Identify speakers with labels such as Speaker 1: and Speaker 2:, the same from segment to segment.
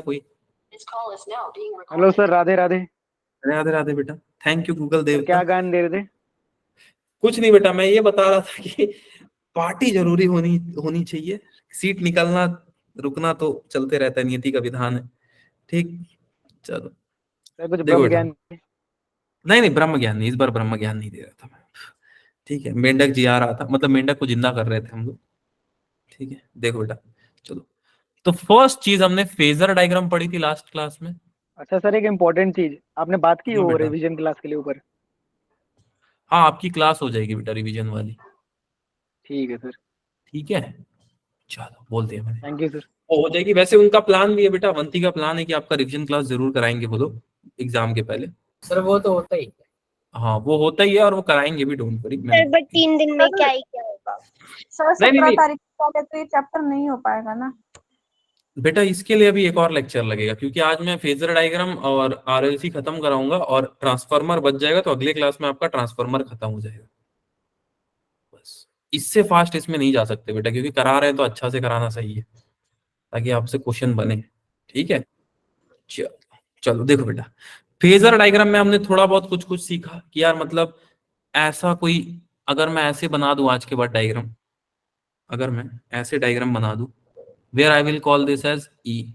Speaker 1: कोई?
Speaker 2: Hello sir, Radhe Radhe.
Speaker 1: Radhe Radhe बेटा। Thank you Google देवता।
Speaker 2: क्या गान दे रहे थे?
Speaker 1: कुछ नहीं बेटा, मैं ये बता रहा था कि पार्टी जरूरी होनी चाहिए। सीट निकलना रुकना तो चलते रहता है, नियति का विधान है। ठीक, चलो
Speaker 2: सर कुछ
Speaker 1: देखो
Speaker 2: ब्रह्म
Speaker 1: बेटा।
Speaker 2: ज्ञान?
Speaker 1: नहीं ब्रह्म ज्ञान नहीं, इस बार ब्रह्म ज्ञान नहीं दे रहा था मैं। ठीक है, मेंढक जी आ रहा था, मतलब मेंढक को जिंदा कर रहे थे हम लोग। ठीक है, देखो बेटा, चलो। तो फर्स्ट चीज हमने फेजर डायग्राम पढ़ी थी लास्ट क्लास में।
Speaker 2: अच्छा सर, एक इम्पोर्टेंट चीज आपने बात की
Speaker 1: हाँ
Speaker 2: वो
Speaker 1: बेटा।
Speaker 2: रिवीजन क्लास के लिए ऊपर।
Speaker 1: हाँ, आपकी क्लास हो जाएगी बेटा रिवीजन वाली।
Speaker 2: ठीक है सर।
Speaker 1: ठीक है, चलो बोल दिया मैंने।
Speaker 2: Thank you sir.
Speaker 1: वो हो जाएगी। वैसे उनका प्लान भी है बेटा, अवंती का प्लान है कि आपका रिवीजन क्लास जरूर कराएंगे वो लोग एग्जाम के पहले।
Speaker 3: सर वो तो होता ही है।
Speaker 1: हाँ वो होता ही है, और वो कराएंगे भी, डोंट वरी।
Speaker 4: सर बट 3 दिन में क्या ही क्या होगा?
Speaker 5: सर
Speaker 1: नहीं,
Speaker 5: 17
Speaker 1: नहीं।
Speaker 5: तारीख को तो ये चैप्टर नहीं हो पाएगा ना।
Speaker 1: बेटा इसके लिए अभी एक और लेक्चर लगेगा, क्योंकि आज मैं फेजर डायग्राम और आरएलसी खत्म कराऊंगा और ट्रांसफार्मर बच जाएगा, तो अगले क्लास में आपका ट्रांसफार्मर खत्म हो जाएगा। बस इससे फास्ट इसमें नहीं जा सकते बेटा, क्योंकि करा रहे हैं तो अच्छा से कराना सही है, ताकि आपसे क्वेश्चन बने। ठीक है, चलो चलो देखो बेटा, फेजर डायग्राम में हमने थोड़ा बहुत कुछ कुछ सीखा कि यार मतलब ऐसा कोई, अगर मैं ऐसे बना दूं आज के बाद डायग्राम, अगर मैं ऐसे डायग्राम बना दूं where I will call this as E,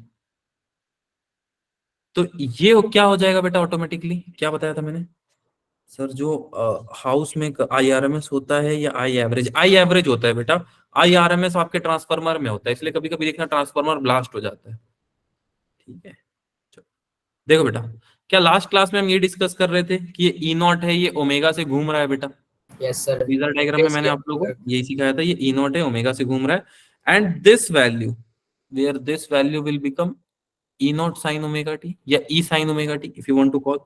Speaker 1: तो ये क्या हो जाएगा बेटा ऑटोमेटिकली? क्या बताया था मैंने सर? जो हाउस में आईआरएमएस होता है या आई एवरेज? आई एवरेज होता है बेटा। आई आरएमएस आपके ट्रांसफार्मर में होता है, इसलिए कभी कभी देखना ट्रांसफार्मर ब्लास्ट हो जाता है। ठीक है, चलो देखो बेटा, क्या लास्ट क्लास में हम ये डिस्कस कर रहे थे कि ये ई नॉट है, ये ओमेगा से घूम रहा है बेटा?
Speaker 3: Yes sir.
Speaker 1: फेजर डायग्राम में मैंने आप लोगों को यही सिखाया था, ये ई नॉट है, ओमेगा से घूम रहा है, and this value, where this value will become E not sine omega t या E sine omega t, if you want to call.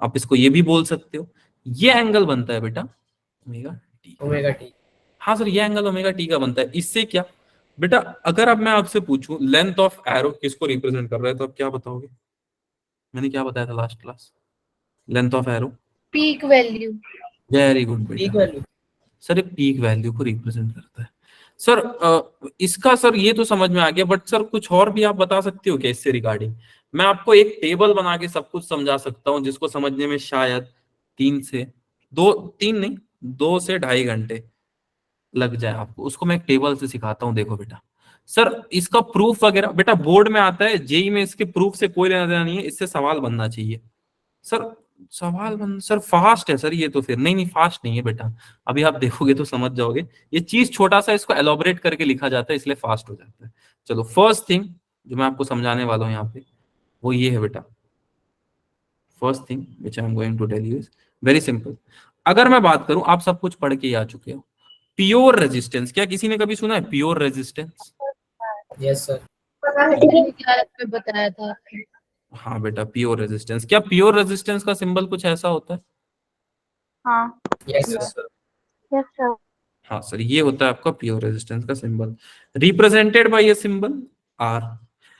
Speaker 1: आप इसको ये भी बोल सकते हो। ये एंगल बनता है बेटा ओमेगा टी।
Speaker 3: Omega T.
Speaker 1: हाँ सर, ये एंगल ओमेगा टी का बनता है। इससे क्या बेटा, अगर अब मैं आपसे पूछूं लेंथ ऑफ एरो किसको रिप्रेजेंट कर रहा है, तो आप क्या बताओगे? मैंने क्या बताया था last class? Length of arrow
Speaker 4: peak value.
Speaker 1: Very good
Speaker 3: peak
Speaker 1: बेटा।
Speaker 3: वैल्यू।
Speaker 1: सर पीक वैल्यू को रिप्रेजेंट करता है सर। इसका सर ये तो समझ में आ गया, बट सर कुछ और भी आप बता सकते हो क्या इससे रिगार्डिंग? मैं आपको एक टेबल बना के सब कुछ समझा सकता हूँ, जिसको समझने में शायद 2 से 2.5 घंटे लग जाए आपको। उसको मैं एक टेबल से सिखाता हूँ। देखो बेटा सर, इसका प्रूफ वगैरह बेटा बोर्ड में आता है, जेई में इसके प्रूफ से कोई लेना देना नहीं है, इससे सवाल बनना चाहिए सर। सवाल बन सर फास्ट है सर ये तो? फिर नहीं नहीं, फास्ट नहीं है बेटा, अभी आप देखोगे तो समझ जाओगे। ये चीज छोटा सा, इसको एलोबरेट करके लिखा जाता है, इसलिए फास्ट हो जाता है। चलो फर्स्ट थिंग जो मैं आपको समझाने वाला हूँ यहाँ पे, वो ये है बेटा। First thing which I am going to tell you is very simple. अगर मैं बात करूं, आप सब कुछ पढ़ के ही आ चुके हो, प्योर रेजिस्टेंस, क्या किसी ने कभी सुना है pure resistance?
Speaker 3: Yes sir.
Speaker 4: Class में बताया था।
Speaker 1: हाँ बेटा, प्योर रेजिस्टेंस। क्या प्योर रेजिस्टेंस का सिंबल कुछ ऐसा होता है?
Speaker 5: हाँ।
Speaker 3: Yes
Speaker 1: yes
Speaker 3: sir.
Speaker 1: Sir.
Speaker 5: Yes sir.
Speaker 1: हाँ सर, ये होता है आपका प्योर रेजिस्टेंस का सिंबल, रिप्रेजेंटेड बाय ये सिंबल आर।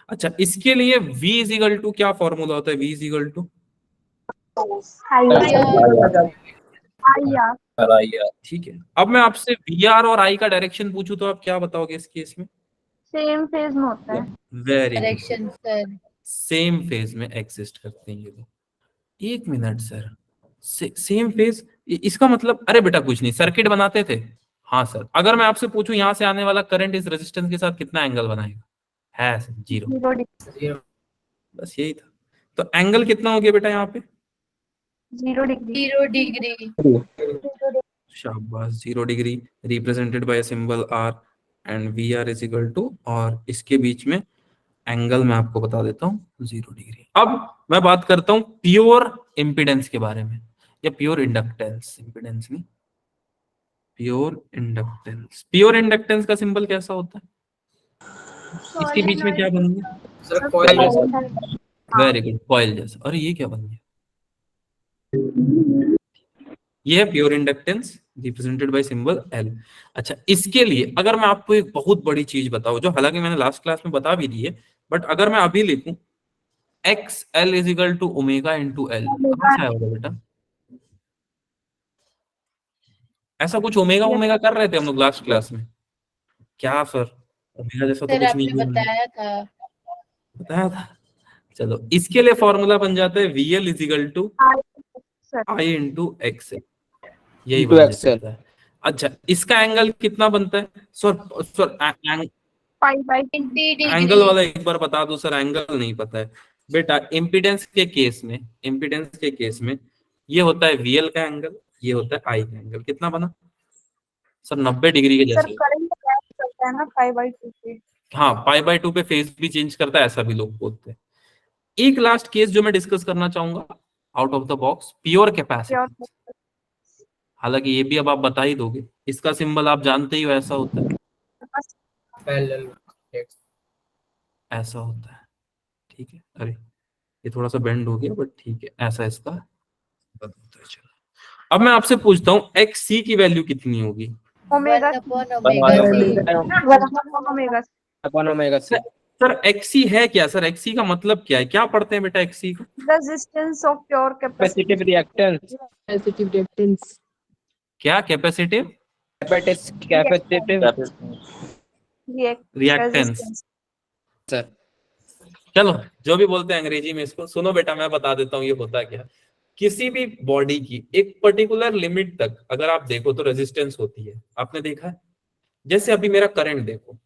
Speaker 1: अच्छा, इसके लिए V इज इक्वल टू क्या फॉर्मूला होता है? V इज इक्वल टू ठीक है। अब मैं आपसे VR और I का डायरेक्शन पूछूं तो आप क्या बताओगे इस केस में?
Speaker 5: सेम फेज में होता है।
Speaker 1: Very good,
Speaker 4: direction sir.
Speaker 1: Same phase में एग्जिस्ट करते हैं ये लोग। एक मिनट सर, सेम फेज, इसका मतलब? अरे बेटा कुछ नहीं, सर्किट बनाते थे। हाँ सर, अगर मैं आपसे पूछूं यहाँ से आने वाला करंट इस रेजिस्टेंस के साथ कितना एंगल बनाएगा? है सर 0।
Speaker 5: 0 डिग्री।
Speaker 1: बस यही था। तो एंगल कितना हो गया बेटा यहाँ पे?
Speaker 5: 0 डिग्री।
Speaker 4: 0 डिग्री।
Speaker 1: शाबाश, 0 degree, represented by symbol R, and VR is equal to, और इसके बीच में एंगल मैं आपको बता देता हूँ 0 डिग्री। अब मैं बात करता हूँ प्योर इंपिडेंस के बारे में, या प्योर इंडक्टेंस, इंपिडेंस नहीं, प्योर इंडक्टेंस। प्योर इंडक्टेंस का सिंबल कैसा होता है? इसके बीच में क्या बन गया?
Speaker 3: सर कॉइल जैसा।
Speaker 1: वेरी गुड, कॉइल जैसा। अरे ये क्या बन गया? ये है pure inductance represented by symbol L। अच्छा, इसके लिए अगर मैं आपको एक बहुत बड़ी चीज बताऊं, जो हालांकि मैंने लास्ट क्लास में बता भी दी है, बट अगर मैं अभी लिखूं XL is equal to omega into L, कहां से आएगा बेटा? ऐसा कुछ ओमेगा ओमेगा कर रहे थे हम लोग लास्ट क्लास में क्या सर? ओमेगा जैसा तो
Speaker 4: सर
Speaker 1: कुछ नहीं
Speaker 4: आपने
Speaker 1: है,
Speaker 4: बताया था।
Speaker 1: बताया था। चलो इसके लिए फॉर्मूला बन जाता है VL is equal to
Speaker 5: sir
Speaker 1: I into XL, यही
Speaker 6: Into
Speaker 1: बन
Speaker 6: XL।
Speaker 1: जाता है। अच्छा इसका एंगल कितना बनता है sir?
Speaker 5: Pi by
Speaker 4: 20
Speaker 1: angle
Speaker 4: degree.
Speaker 1: वाला एक बार बता दो सर, एंगल नहीं पता है बेटा। इम्पीडेंस के केस में ये होता है VL का एंगल, ये होता है I का एंगल। कितना बना सर? 90 डिग्री के
Speaker 5: सर
Speaker 1: जैसे।
Speaker 5: करंट चलता है ना पाई बाई 2 पे।
Speaker 1: हाँ π/2 पे फेज भी चेंज करता है, ऐसा भी लोग बोलते हैं। एक लास्ट केस जो मैं डिस्कस करना चाहूंगा out of the box, pure capacity. हालांकि ये भी अब आप बता ही दोगे, इसका सिंबल आप जानते ही हो, ऐसा होता है,
Speaker 3: पैरेलल प्लेट्स।
Speaker 1: ऐसा होता है। ठीक है, अरे ये थोड़ा सा बेंड हो गया बट ठीक है, ऐसा इसका होता है। चलो अब मैं आपसे पूछता हूँ XC की वैल्यू कितनी होगी?
Speaker 5: Omega
Speaker 4: 1 upon omega c।
Speaker 5: Omega
Speaker 6: upon omega C.
Speaker 1: Sir XC है क्या सर? XC का मतलब क्या है? क्या पढ़ते हैं बेटा XC को?
Speaker 5: Resistance of pure capacity
Speaker 6: capacitive reactance.
Speaker 7: Capacitive reactance.
Speaker 1: क्या कैपेसिटिव
Speaker 6: कैपेसिटिव
Speaker 1: रिएक्टेंस?
Speaker 6: सर।
Speaker 1: चलो जो भी बोलते हैं अंग्रेजी में इसको, सुनो बेटा मैं बता देता हूँ ये होता क्या। किसी भी बॉडी की एक पर्टिकुलर लिमिट तक अगर आप देखो तो रेजिस्टेंस होती है, आपने देखा है? जैसे अभी मेरा करंट देखो,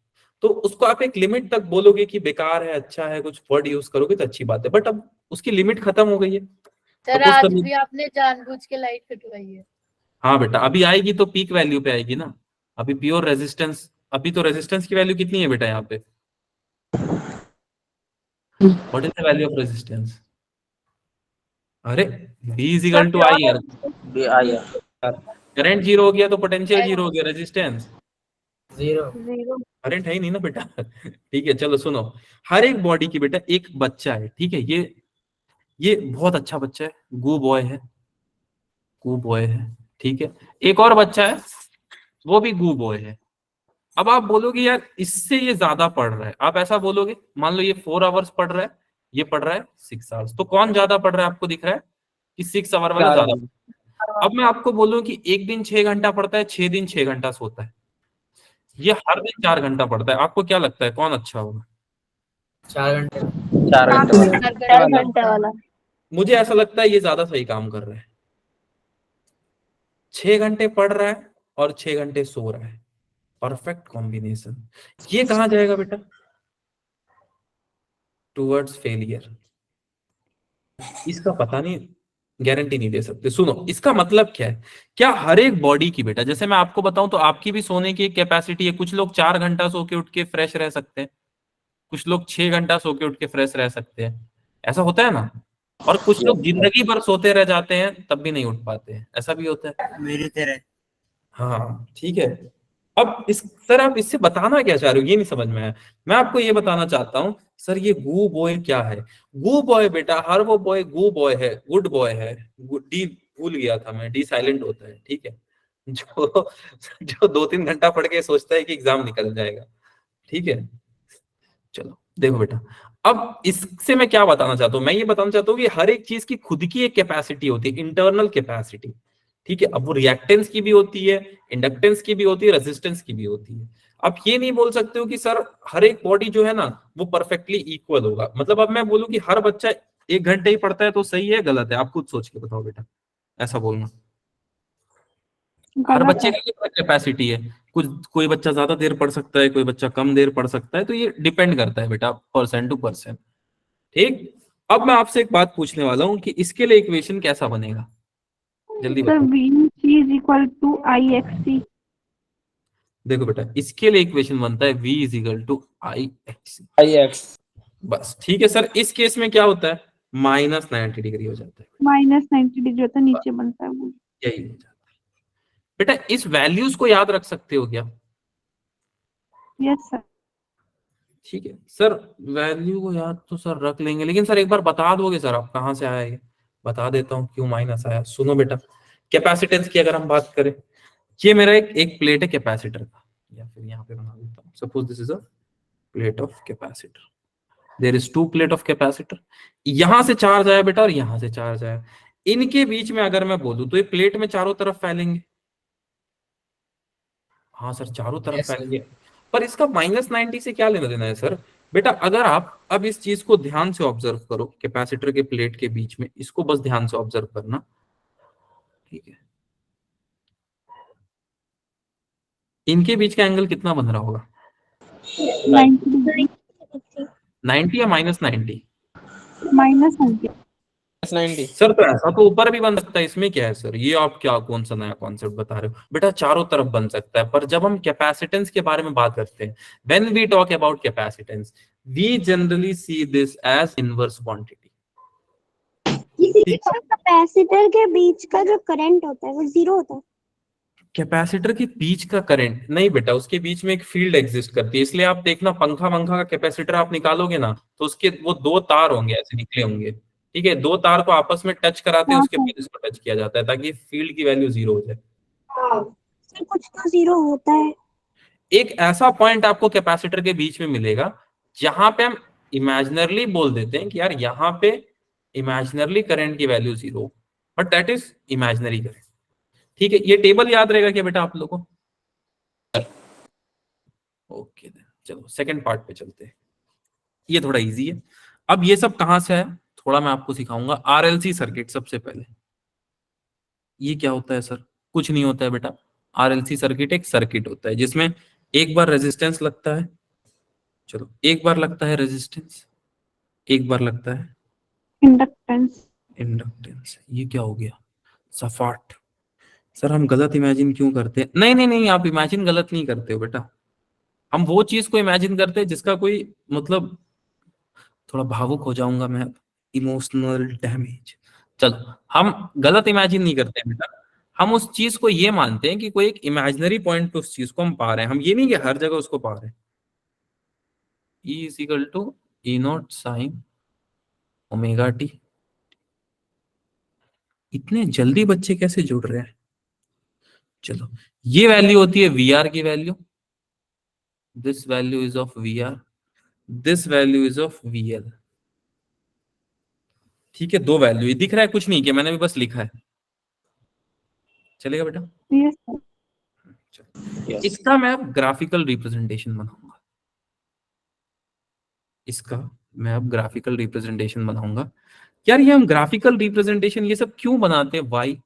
Speaker 1: तो उसको आप एक लिमिट तक बोलोगे कि बेकार है, अच्छा है, कुछ वर्ड यूज करोगे तो अच्छी बात है, बट अब उसकी लिमिट खत्म हो गई है।
Speaker 4: सर
Speaker 1: Suppose
Speaker 4: आज
Speaker 1: कभी-
Speaker 4: भी आपने जानबूझ के लाइट कटवाई है।
Speaker 1: हाँ बेटा अभी आएगी तो पीक वैल्यू पे आएगी ना। अभी प्योर रेजिस्टेंस, अभी तो रेजिस्टेंस की वैल्यू कितनी है बेटा यहाँ पे? What is the value of resistance? अरे V इजिकल टू I यार, करंट जीरो हो गया तो पोटेंशियल जीरो हो गया, रेजिस्टेंस
Speaker 3: 0।
Speaker 5: जीरो।
Speaker 1: करंट है ही नहीं ना बेटा। ठीक है चलो सुनो, हर एक बॉडी की बेटा एक बच्चा है, ठीक है, ये बहुत अच्छा बच्चा है, गू बॉय है, ठीक है। एक और बच्चा है वो भी गू बॉय है। अब आप बोलोगे यार इससे ये ज्यादा पढ़ रहा है, आप ऐसा बोलोगे, मान लो ये 4 आवर्स पढ़ रहा है, ये पढ़ रहा है 6 आवर्स, तो कौन ज्यादा पढ़ रहा है? आपको दिख रहा है कि 6 आवर वाला ज्यादा। अब मैं आपको बोलूं कि एक दिन 6 घंटा पढ़ता है, 6 दिन 6 घंटा सोता है, ये हर दिन 4 घंटा पढ़ता है, आपको क्या लगता है कौन अच्छा होगा?
Speaker 3: 4 घंटे।
Speaker 5: 4 घंटे वाला।
Speaker 1: मुझे ऐसा लगता है ये ज्यादा सही काम कर रहा है। 6 घंटे पढ़ रहा है और 6 घंटे सो रहा है, परफेक्ट कॉम्बिनेशन। ये कहां जाएगा बेटा? Towards failure. इसका पता नहीं, गारंटी नहीं दे सकते। सुनो इसका मतलब क्या है, क्या हर एक बॉडी की बेटा, जैसे मैं आपको बताऊं तो आपकी भी सोने की एक कैपेसिटी है। कुछ लोग 4 घंटा सो के उठ के फ्रेश रह सकते हैं, कुछ लोग 6 घंटा सो के उठ के फ्रेश रह सकते हैं, ऐसा होता है ना। और कुछ लोग जिंदगी भर सोते रह जाते हैं तब भी नहीं उठ पाते हैं, ऐसा भी होता है।
Speaker 8: मेरी तरह।
Speaker 1: हाँ ठीक है। अब इस सर आप इससे बताना क्या चाह रहे हो ये नहीं समझ में आया। मैं आपको ये बताना चाहता हूँ सर ये गू बॉय क्या है? गू बॉय बेटा हर वो बॉय गू बॉय है, गुड बॉय है, डी भूल गया था मैं, डी साइलेंट होता है, ठीक है, जो जो 2-3 घंटा पढ़ के सोचता है कि एग्जाम निकल जाएगा, ठीक है। चलो देखो बेटा, अब इससे मैं क्या बताना चाहता हूँ, मैं ये बताना चाहता हूँ कि हर एक चीज की खुद की एक कैपेसिटी होती है, इंटरनल कैपेसिटी, ठीक है। अब वो रिएक्टेंस की भी होती है, इंडक्टेंस की भी होती है, रेजिस्टेंस की भी होती है। आप ये नहीं बोल सकते हो कि सर हर एक बॉडी जो है ना वो परफेक्टली इक्वल होगा। मतलब अब मैं बोलूं कि हर बच्चा 1 घंटे ही पढ़ता है तो सही है गलत है? आप खुद सोच के बताओ बेटा, ऐसा बोलना। हर बच्चे की कैपेसिटी है, कोई बच्चा ज्यादा देर पढ़ सकता है, कोई बच्चा कम देर पढ़ सकता है, तो ये डिपेंड करता है बेटा पर्सन टू पर्सन, ठीक। अब मैं आपसे एक बात पूछने वाला हूँ कि इसके लिए इक्वेशन कैसा बनेगा, जल्दी
Speaker 5: सर
Speaker 1: बताओ।
Speaker 5: V is equal to IXC।
Speaker 1: देखो बेटा इसके लिए इक्वेशन बनता है V is equal to I x, बस ठीक है सर। इस केस में क्या होता है, -90 डिग्री हो जाता है,
Speaker 5: -90 डिग्री होता है, नीचे बनता है वो।
Speaker 1: यही हो जाता है बेटा। इस वैल्यूज को याद रख सकते हो क्या?
Speaker 5: Yes sir.
Speaker 1: ठीक है सर, वैल्यू को याद तो सर रख लेंगे, लेकिन सर एक बार बता दोगे सर आप कहाँ से आया ये? बता देता हूँ क्यों माइनस आया। सुनो बेटा, कैपेसिटेंस की अगर हम बात करें, ये मेरा एक प्लेट है कैपेसिटर का, या फिर यहाँ पे बना देता हूँ, suppose this is a plate of capacitor, there is 2 plate of capacitor. यहां से चार्ज आया बेटा और यहां से चार्ज आया, इनके बीच में अगर मैं बोलूं तो ये प्लेट में चारों तरफ फैलेंगे। हाँ सर चारों तरफ
Speaker 3: Yes, sir.
Speaker 1: फैलेंगे, पर इसका -90 से क्या लेना देना है सर? बेटा अगर आप अब इस चीज को ध्यान से ऑब्जर्व करो, कैपेसिटर के प्लेट के बीच में, इसको बस ध्यान से ऑब्जर्व करना, ठीक है। इनके बीच का एंगल कितना बन रहा होगा?
Speaker 5: 90 डिग्री
Speaker 1: 90 या -90?
Speaker 5: माइनस 90।
Speaker 6: 90.
Speaker 1: सर तो ऐसा तो ऊपर भी बन सकता है, इसमें क्या है सर? ये आप क्या कौन सा नया कॉन्सेप्ट बता रहे हो? बेटा चारों तरफ बन सकता है, पर जब हम कैपेसिटेंस के बारे में बात करते हैं, when we talk about capacitance, we generally see this as inverse quantity.
Speaker 8: Capacitor के बीच का जो करंट होता है वो जीरो होता है।
Speaker 1: कैपेसिटर के बीच का करंट नहीं बेटा, उसके बीच में एक फील्ड एग्जिस्ट करती है, इसलिए आप देखना पंखा का कैपेसिटर आप निकालोगे ना, तो उसके वो दो तार होंगे ऐसे निकले होंगे, ठीक है। दो तार को आपस में टच कराते हैं, उसके बाद इसको टच किया जाता है ताकि फील्ड की वैल्यू 0 हो जाए।
Speaker 8: सर कुछ तो जीरो होता है।
Speaker 1: एक ऐसा पॉइंट आपको कैपेसिटर के बीच में मिलेगा जहां पे हम इमेजिनरली बोल देते हैं कि यार यहाँ पे इमेजिनरली करंट की value 0, but that is imaginary current, ठीक है। ये टेबल याद रहेगा क्या बेटा आप लोगों को? ओके चलो सेकंड पार्ट पे चलते हैं, ये थोड़ा इजी है। अब ये सब कहां से है थोड़ा मैं आपको सिखाऊंगा। आरएलसी सर्किट, सबसे पहले ये क्या होता है सर? कुछ नहीं होता है बेटा, आरएलसी सर्किट एक सर्किट होता है जिसमें एक बार रेजिस्टेंस लगता है, चलो एक बार लगता है रेजिस्टेंस, एक बार लगता है
Speaker 5: इंडक्टेंस।
Speaker 1: इंडक्टेंस। ये क्या हो गया? सफाट। सर हम गलत इमेजिन क्यों करते हैं? नहीं नहीं नहीं, आप इमेजिन गलत नहीं करते हो बेटा, हम वो चीज को इमेजिन करते हैं जिसका कोई मतलब, थोड़ा भावुक हो जाऊंगा मैं, इमोशनल डैमेज। चलो हम गलत इमेजिन नहीं करते हैं बेटा, हम उस चीज को ये मानते हैं कि कोई एक इमेजिनरी पॉइंट पे उस चीज को हम पा रहे हैं, हम ये नहीं कि हर जगह उसको पा रहे हैं। E is equal to E0 sine omega T. इतने जल्दी बच्चे कैसे जुड़ रहे हैं? चलो ये वैल्यू होती है VR की value, this value is of VR, this value is of VL, ठीक है। दो वैल्यू ये दिख रहा है, कुछ नहीं किया मैंने भी, बस लिखा है, चलेगा बेटा?
Speaker 5: Yes sir.
Speaker 1: चलो इसका मैं अब ग्राफिकल रिप्रेजेंटेशन बनाऊंगा, इसका मैं अब ग्राफिकल रिप्रेजेंटेशन बनाऊंगा। यार ये हम ग्राफिकल रिप्रेजेंटेशन ये सब क्यों बनाते हैं? वाई?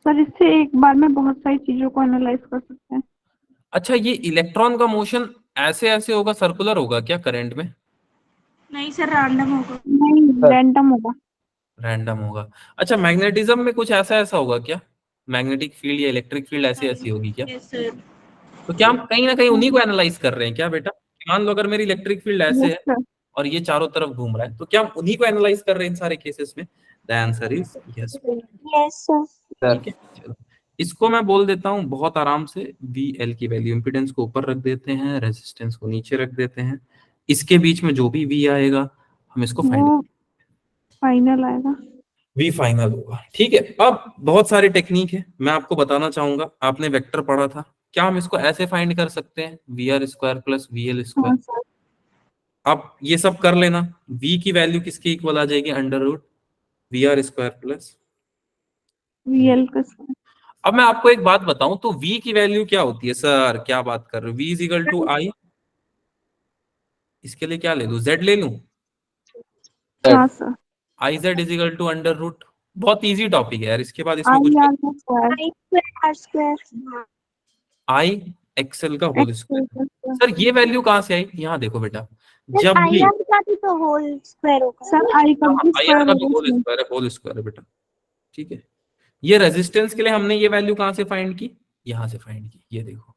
Speaker 5: सर इससे एक बार में बहुत सारी चीजों को एनालाइज कर सकते हैं।
Speaker 1: अच्छा ये इलेक्ट्रॉन का मोशन ऐसे ऐसे होगा, सर्कुलर होगा क्या करंट में?
Speaker 8: नहीं सर रैंडम होगा।
Speaker 5: नहीं रैंडम होगा।
Speaker 1: रैंडम होगा। अच्छा मैग्नेटिज्म में कुछ ऐसा ऐसा होगा क्या? मैग्नेटिक फील्ड या इलेक्ट्रिक फील्ड ऐसी ऐसी होगी क्या?
Speaker 8: Yes sir.
Speaker 1: तो क्या हम कहीं ना कहीं उन्हीं को एनालाइज कर रहे हैं क्या बेटा? मान लो अगर मेरी इलेक्ट्रिक फील्ड ऐसे
Speaker 5: यस
Speaker 1: है
Speaker 5: सर।
Speaker 1: और ये चारों तरफ घूम रहा है, तो क्या हम उन्हीं को एनालाइज कर रहे हैं इन सारे केसेस में? The answer is yes.
Speaker 8: Yes sir.
Speaker 1: ठीक है चलो इसको मैं बोल देता हूँ बहुत आराम से, VL की वैल्यू, इंपिडेंस को ऊपर रख देते हैं, रेजिस्टेंस को नीचे रख देते हैं, इसके बीच में जो भी V आएगा हम इसको
Speaker 5: वो फाइनल आएगा।
Speaker 1: V फाइनल होगा, ठीक है। अब बहुत सारी टेक्निक है, मैं आपको बताना चाहूंगा, आपने वेक्टर पढ़ा था, क्या हम इसको ऐसे फाइंड कर सकते हैं VR स्क्वायर प्लस VL
Speaker 5: हाँ
Speaker 1: स्क्वायर?
Speaker 5: सर।
Speaker 1: अब ये सब कर लेना, V की वैल्यू किसके इक्वल आ जाएगी? Under root VR square plus
Speaker 5: VL का square।
Speaker 1: अब मैं आपको एक बात बताऊं तो V की वैल्यू क्या होती है? सर क्या बात कर रहे हो? V is equal to I, इसके लिए क्या ले लूं? Z ले लूं?
Speaker 5: हाँ sir.
Speaker 1: IZ is equal to under root. बहुत इजी टॉपिक है यार, इसके बाद इसमें
Speaker 5: आई
Speaker 1: कुछ
Speaker 5: आर का square.
Speaker 8: R square.
Speaker 1: I XL का होल स्क्वायर। सर ये वैल्यू कहां से आई? यहाँ देखो बेटा, जब
Speaker 8: आई
Speaker 1: भी
Speaker 8: आर का भी तो होल स्क्वायर होगा।
Speaker 5: सर आई का भी
Speaker 1: IR का भी
Speaker 5: स्क्वायर
Speaker 1: होल स्क्वायर है बेटा, ठीक है। ये रेजिस्टेंस के लिए हमने ये वैल्यू कहां से फाइंड की? यहां से फाइंड की, ये देखो।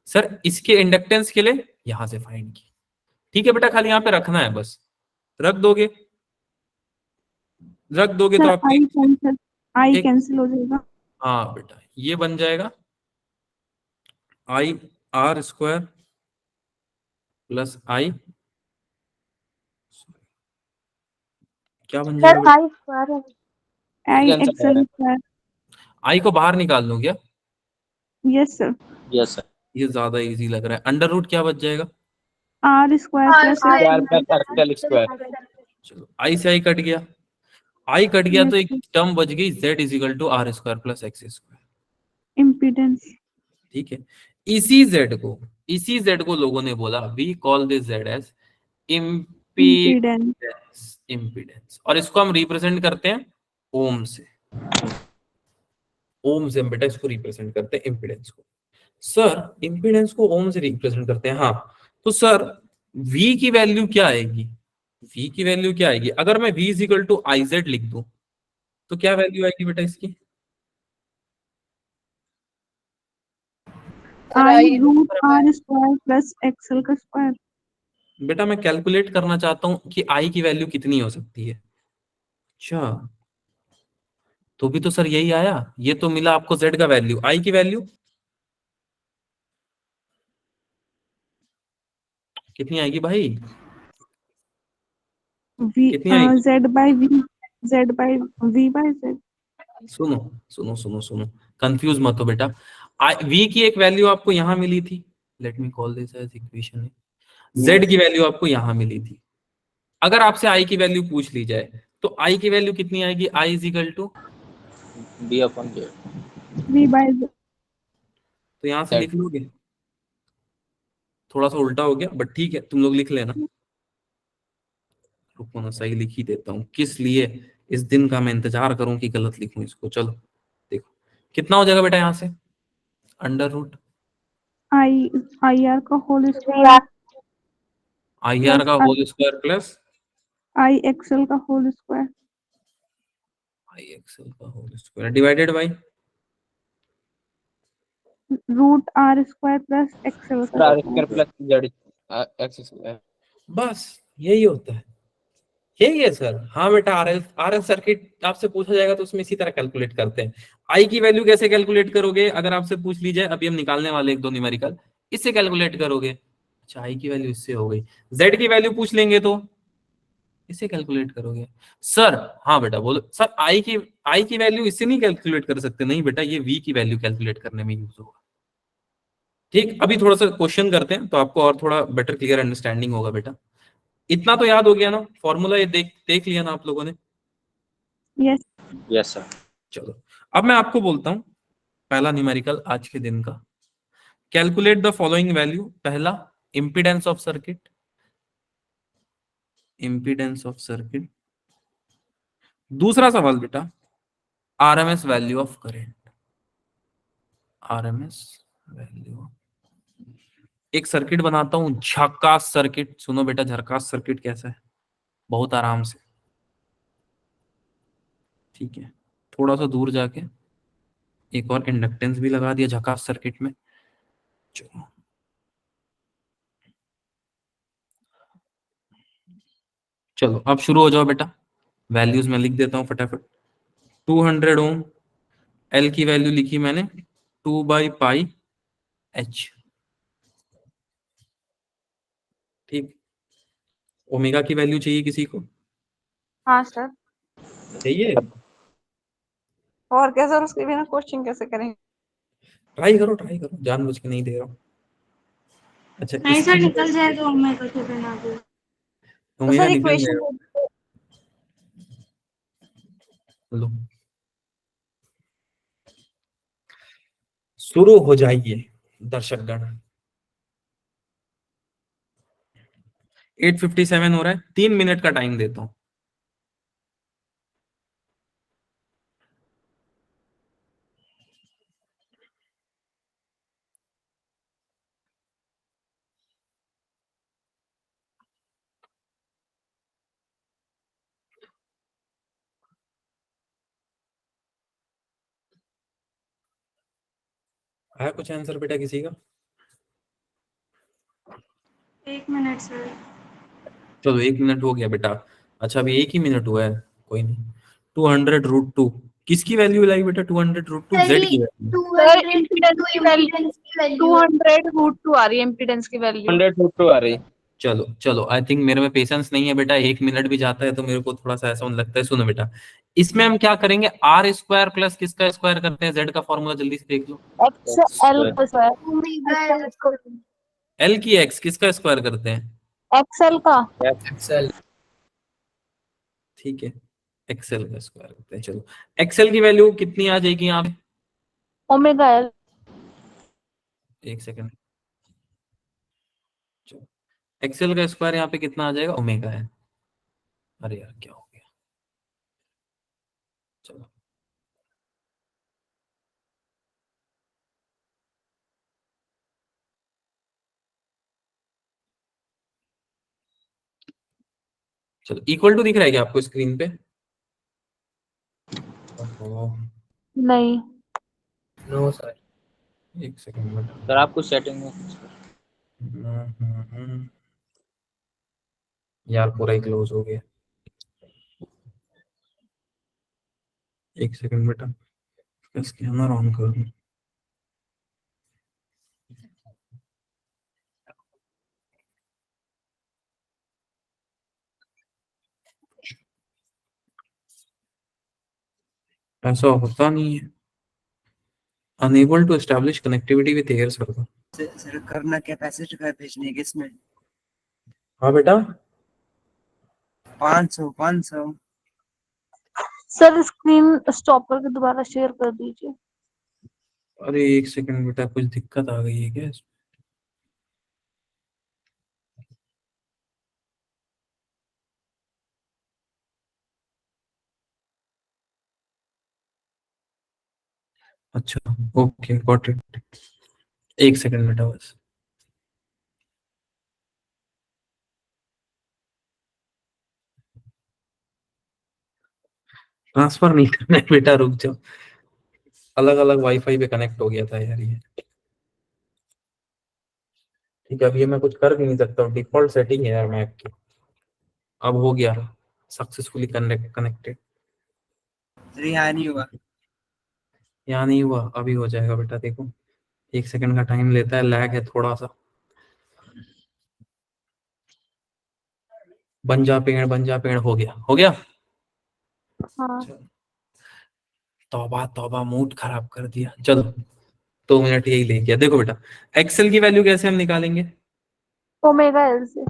Speaker 1: सर इसके इंडक्टेंस के लिए यहां से फाइंड की, ठीक है बेटा। खाली यहाँ पे रखना है, बस रख दोगे तो आप
Speaker 5: आई
Speaker 1: एक-
Speaker 5: कैंसिल हो जाएगा।
Speaker 1: हाँ बेटा ये बन जाएगा IR स्क्वायर प्लस I, क्या बन जाएगा बेटा?
Speaker 8: आई स्क्वायर है।
Speaker 5: आई
Speaker 6: cancel
Speaker 5: एक्सएल स्क्वायर।
Speaker 1: I को बाहर निकाल लूं क्या?
Speaker 5: Yes sir.
Speaker 6: Yes, sir.
Speaker 1: ये ज्यादा इजी लग रहा है। अंडर रूट क्या बच जाएगा?
Speaker 5: R square plus
Speaker 6: Square plus circle square.
Speaker 1: चलो I से I कट गया, I कट गया तो एक
Speaker 5: Yes,
Speaker 1: टर्म बच गई, Z is equal to R square plus X square,
Speaker 5: impedance.
Speaker 1: ठीक है। इसी Z को इसी z को लोगों ने बोला we call this z as
Speaker 5: impedance.
Speaker 1: Impedance, और इसको हम रिप्रेजेंट करते हैं ओम से। ओम से हम बेटा इसको रिप्रेजेंट करते हैं इम्पीडेंस को। सर इम्पीडेंस को ओम से रिप्रेजेंट करते हैं, हाँ। तो सर v की वैल्यू क्या आएगी? v की वैल्यू क्या आएगी? अगर मैं v is equal to I Z लिख दूं तो क्या वैल्यू आएगी बेटा इसकी?
Speaker 5: I root R square plus XL का स्क्वायर।
Speaker 1: बेटा मैं कैलकुलेट करना चाहता हूं कि i की वैल्यू कितनी हो सकती है। अच्छा, तो भी तो सर यही आया, ये तो मिला आपको z का वैल्यू, i की वैल्यू कितनी आएगी भाई?
Speaker 5: वी
Speaker 1: कितनी आएगी?
Speaker 5: Z by V, Z by V by Z.
Speaker 1: सुनो सुनो सुनो सुनो, कंफ्यूज मत हो बेटा। v की एक वैल्यू आपको यहां मिली थी, let me call this as equation. z की वैल्यू आपको यहां मिली थी। अगर आपसे i की वैल्यू पूछ ली जाए तो i की वैल्यू कितनी आएगी? i is equal to
Speaker 6: B upon Z.
Speaker 5: V by Z.
Speaker 1: तो यहां से लिख लोगे? थोड़ा सा उल्टा हो गया बट ठीक है, तुम लोग लिख लेना। रुको ना, सही लिख ही देता हूँ, किस लिए इस दिन का मैं इंतजार करूं कि गलत लिखूं इसको। चलो देखो कितना हो जाएगा बेटा यहाँ से, under root
Speaker 5: I I R का होल स्क्वायर
Speaker 1: आई आर का whole square plus
Speaker 5: I XL का होल स्क्वायर
Speaker 1: आई एक्सएल का whole square divided by
Speaker 5: root R square plus XL का
Speaker 6: R
Speaker 5: square.
Speaker 6: square plus Z X square.
Speaker 1: बस यही होता है, यही है सर। हाँ बेटा, आर एल सर्किट आपसे पूछा जाएगा तो उसमें इसी तरह कैलकुलेट करते हैं। आई की वैल्यू कैसे कैलकुलेट करोगे? अगर आपसे पूछ ली जाए, अभी हम निकालने वाले एक दो न्यूमेरिकल, इससे कैलकुलेट करोगे। अच्छा, आई की वैल्यू इससे हो गई, जेड की वैल्यू पूछ लेंगे तो इससे कैलकुलेट करोगे। सर हाँ बेटा बोलो सर, आई की वैल्यू इससे नहीं कैलकुलेट कर सकते? नहीं बेटा, ये वी की वैल्यू कैलकुलेट करने में यूज होगा। ठीक, अभी थोड़ा सा क्वेश्चन करते हैं तो आपको और थोड़ा बेटर क्लियर अंडरस्टैंडिंग होगा बेटा। इतना तो याद हो गया ना, फॉर्मूला ये देख लिया ना आप लोगों ने?
Speaker 5: यस।
Speaker 6: Yes sir.
Speaker 1: चलो अब मैं आपको बोलता हूं पहला न्यूमेरिकल आज के दिन का। Calculate the following value. पहला, impedance of circuit, impedance of circuit. दूसरा सवाल बेटा, RMS value of current, RMS value. एक सर्किट बनाता हूं, झक्कास सर्किट। सुनो बेटा, झक्कास सर्किट कैसा है, बहुत आराम से। ठीक है, थोड़ा सा दूर जाके एक और इंडक्टेंस भी लगा दिया झक्कास सर्किट में। चलो चलो अब शुरू हो जाओ बेटा। वैल्यूज में लिख देता हूं फटाफट। 200 ओम, एल की वैल्यू लिखी मैंने 2/π/h। ठीक, ओमेगा की वैल्यू चाहिए किसी को?
Speaker 9: हाँ सर।
Speaker 1: चाहिए?
Speaker 9: और क्या सर, उसके बिना क्वेश्चन कैसे करेंगे?
Speaker 1: ट्राई करो, जानबूझ के नहीं दे रहा हूं। अच्छा,
Speaker 8: नहीं सर,
Speaker 1: इसकी
Speaker 8: निकल जाए तो मैं तो फिर बना दूँ।
Speaker 9: तो
Speaker 1: ओमेगा
Speaker 9: सर
Speaker 1: निकल
Speaker 9: इक्वेशन
Speaker 1: जाएगा। लो, शुरू हो जाइए दर्शकगण। 8:57 हो रहा है, 3 मिनट का टाइम देता हूं। आया कुछ आंसर बेटा किसी का?
Speaker 8: 1 मिनट सर।
Speaker 1: चलो 1 मिनट हो गया बेटा। अच्छा अभी 1 ही मिनट हुआ है, कोई नहीं। 200√2 किसकी वैल्यू लाई बेटा? 200√2 जेड की वैल्यू।
Speaker 9: सर इम्पीडेंस की वैल्यू 200√2 आ रही है, इम्पीडेंस की वैल्यू
Speaker 6: 100√2 आ रही।
Speaker 1: चलो चलो, आई थिंक मेरे में पेशेंस नहीं है बेटा, 1 मिनट भी जाता है तो मेरे को थोड़ा सा ऐसा लगता है। सुनो बेटा, इसमें हम क्या करेंगे, आर स्क्वायर प्लस किसका स्क्वायर करते हैं? जेड का फॉर्मूला जल्दी से देख लो।
Speaker 9: एक्स एल का स्क्वायर,
Speaker 1: एल की एक्स किसका स्क्वायर करते हैं?
Speaker 9: एक्सएल का।
Speaker 3: एक्सेल।
Speaker 1: ठीक है, एक्सएल का स्क्वायर करते हैं। चलो एक्सएल की वैल्यू कितनी आ जाएगी यहाँ पे?
Speaker 9: Omega L.
Speaker 1: एक सेकंड, एक्सएल का स्क्वायर यहाँ पे कितना आ जाएगा, ओमेगा एन। अरे यार क्या हो गया, चलो चलो, इक्वल टू दिख रहा है क्या आपको स्क्रीन पे? ओहो,
Speaker 9: नहीं।
Speaker 3: No sir.
Speaker 1: एक सेकंड बेटा।
Speaker 6: सर आप कुछ सेटिंग में कुछ
Speaker 1: यार पूरा ही क्लोज हो गया, एक सेकंड बेटा, स्कैनर ऑन कर दूं। ऐसा होता नहीं है, unable to establish connectivity with air server.
Speaker 10: Sir करना क्या, पैसे चुका भेजने के इसमें?
Speaker 1: हाँ बेटा,
Speaker 10: 500
Speaker 9: सर स्क्रीन स्टॉप करके दोबारा शेयर कर दीजिए।
Speaker 1: अरे एक सेकंड बेटा, कुछ दिक्कत आ गई है क्या इसमें? अच्छा ओके, गॉट इट, एक सेकंड बेटा बस। ट्रांसफर नहीं करना है बेटा, रुक जाओ, अलग अलग वाईफाई पे कनेक्ट हो गया था यार ये। ठीक है, अब ये मैं कुछ कर भी नहीं सकता हूँ, डिफॉल्ट सेटिंग है यार मैक की। अब हो गया सक्सेसफुली कनेक्टेड।
Speaker 10: सर यहाँ नहीं हुआ।
Speaker 1: यहाँ नहीं हुआ, अभी हो जाएगा बेटा, देखो एक सेकंड का टाइम लेता है, लैग है थोड़ा सा। बन जा पेड़, बन जा पेड़, हो गया हो गया।
Speaker 9: हाँ।
Speaker 1: तौबा तौबा, मूड खराब कर दिया। चलो 2 मिनट यही ले गया। देखो बेटा, एक्सेल की वैल्यू कैसे हम निकालेंगे?
Speaker 9: ओमेगा एल से।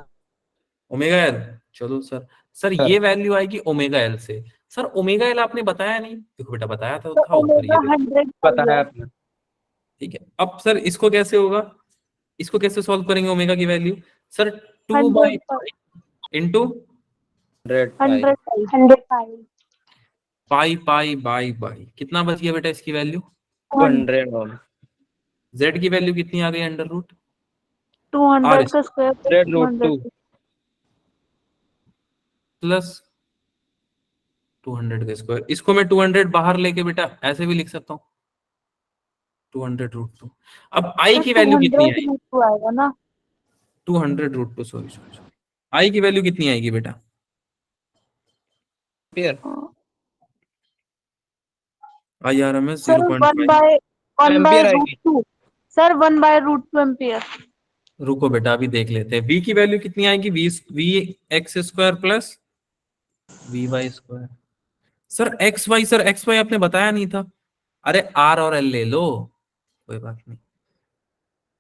Speaker 1: ओमेगा एल, चलो सर, सर ये वैल्यू आएगी ओमेगा एल से। सर ओमेगा एल आपने बताया नहीं, देखो बेटा बताया
Speaker 9: तो
Speaker 1: था ऊपर,
Speaker 9: ओमेगा
Speaker 1: ये देखो।
Speaker 9: 100
Speaker 6: बताया आपने।
Speaker 1: ठीक है, अब सर इसको कैसे होगा, इसको कैसे सॉल्व करेंगे ओमेगा की value? Sir 2 by
Speaker 9: 100
Speaker 1: into
Speaker 6: 100
Speaker 8: 105
Speaker 1: pi pi by by, कितना बच गया बेटा इसकी वैल्यू?
Speaker 6: 200 ओम।
Speaker 1: जेड की वैल्यू कितनी आ गई अंडर रूट
Speaker 9: 200 का स्क्वायर
Speaker 6: 100 रूट 2
Speaker 1: प्लस 200 का स्क्वायर। इसको मैं 200 बाहर लेके बेटा ऐसे भी लिख सकता हूँ, 200 रूट 2। अब आई की वैल्यू कितनी आई?
Speaker 9: 200 आएगा ना।
Speaker 1: 200 root 2, sorry sorry sorry, I की वैल्यू कितनी आएगी बेटा?
Speaker 6: Ampere.
Speaker 1: I R M S
Speaker 9: sir
Speaker 1: 0.5।
Speaker 9: 1 by
Speaker 6: ampere
Speaker 9: root
Speaker 6: आएगी।
Speaker 9: 2। Sir 1 by root 2 ampere.
Speaker 1: रुको बेटा अभी देख लेते हैं, v की वैल्यू कितनी आएगी? V X square plus V Y square. Sir X Y, sir X Y आपने बताया नहीं था। अरे आर और एल ले लो, कोई बात नहीं।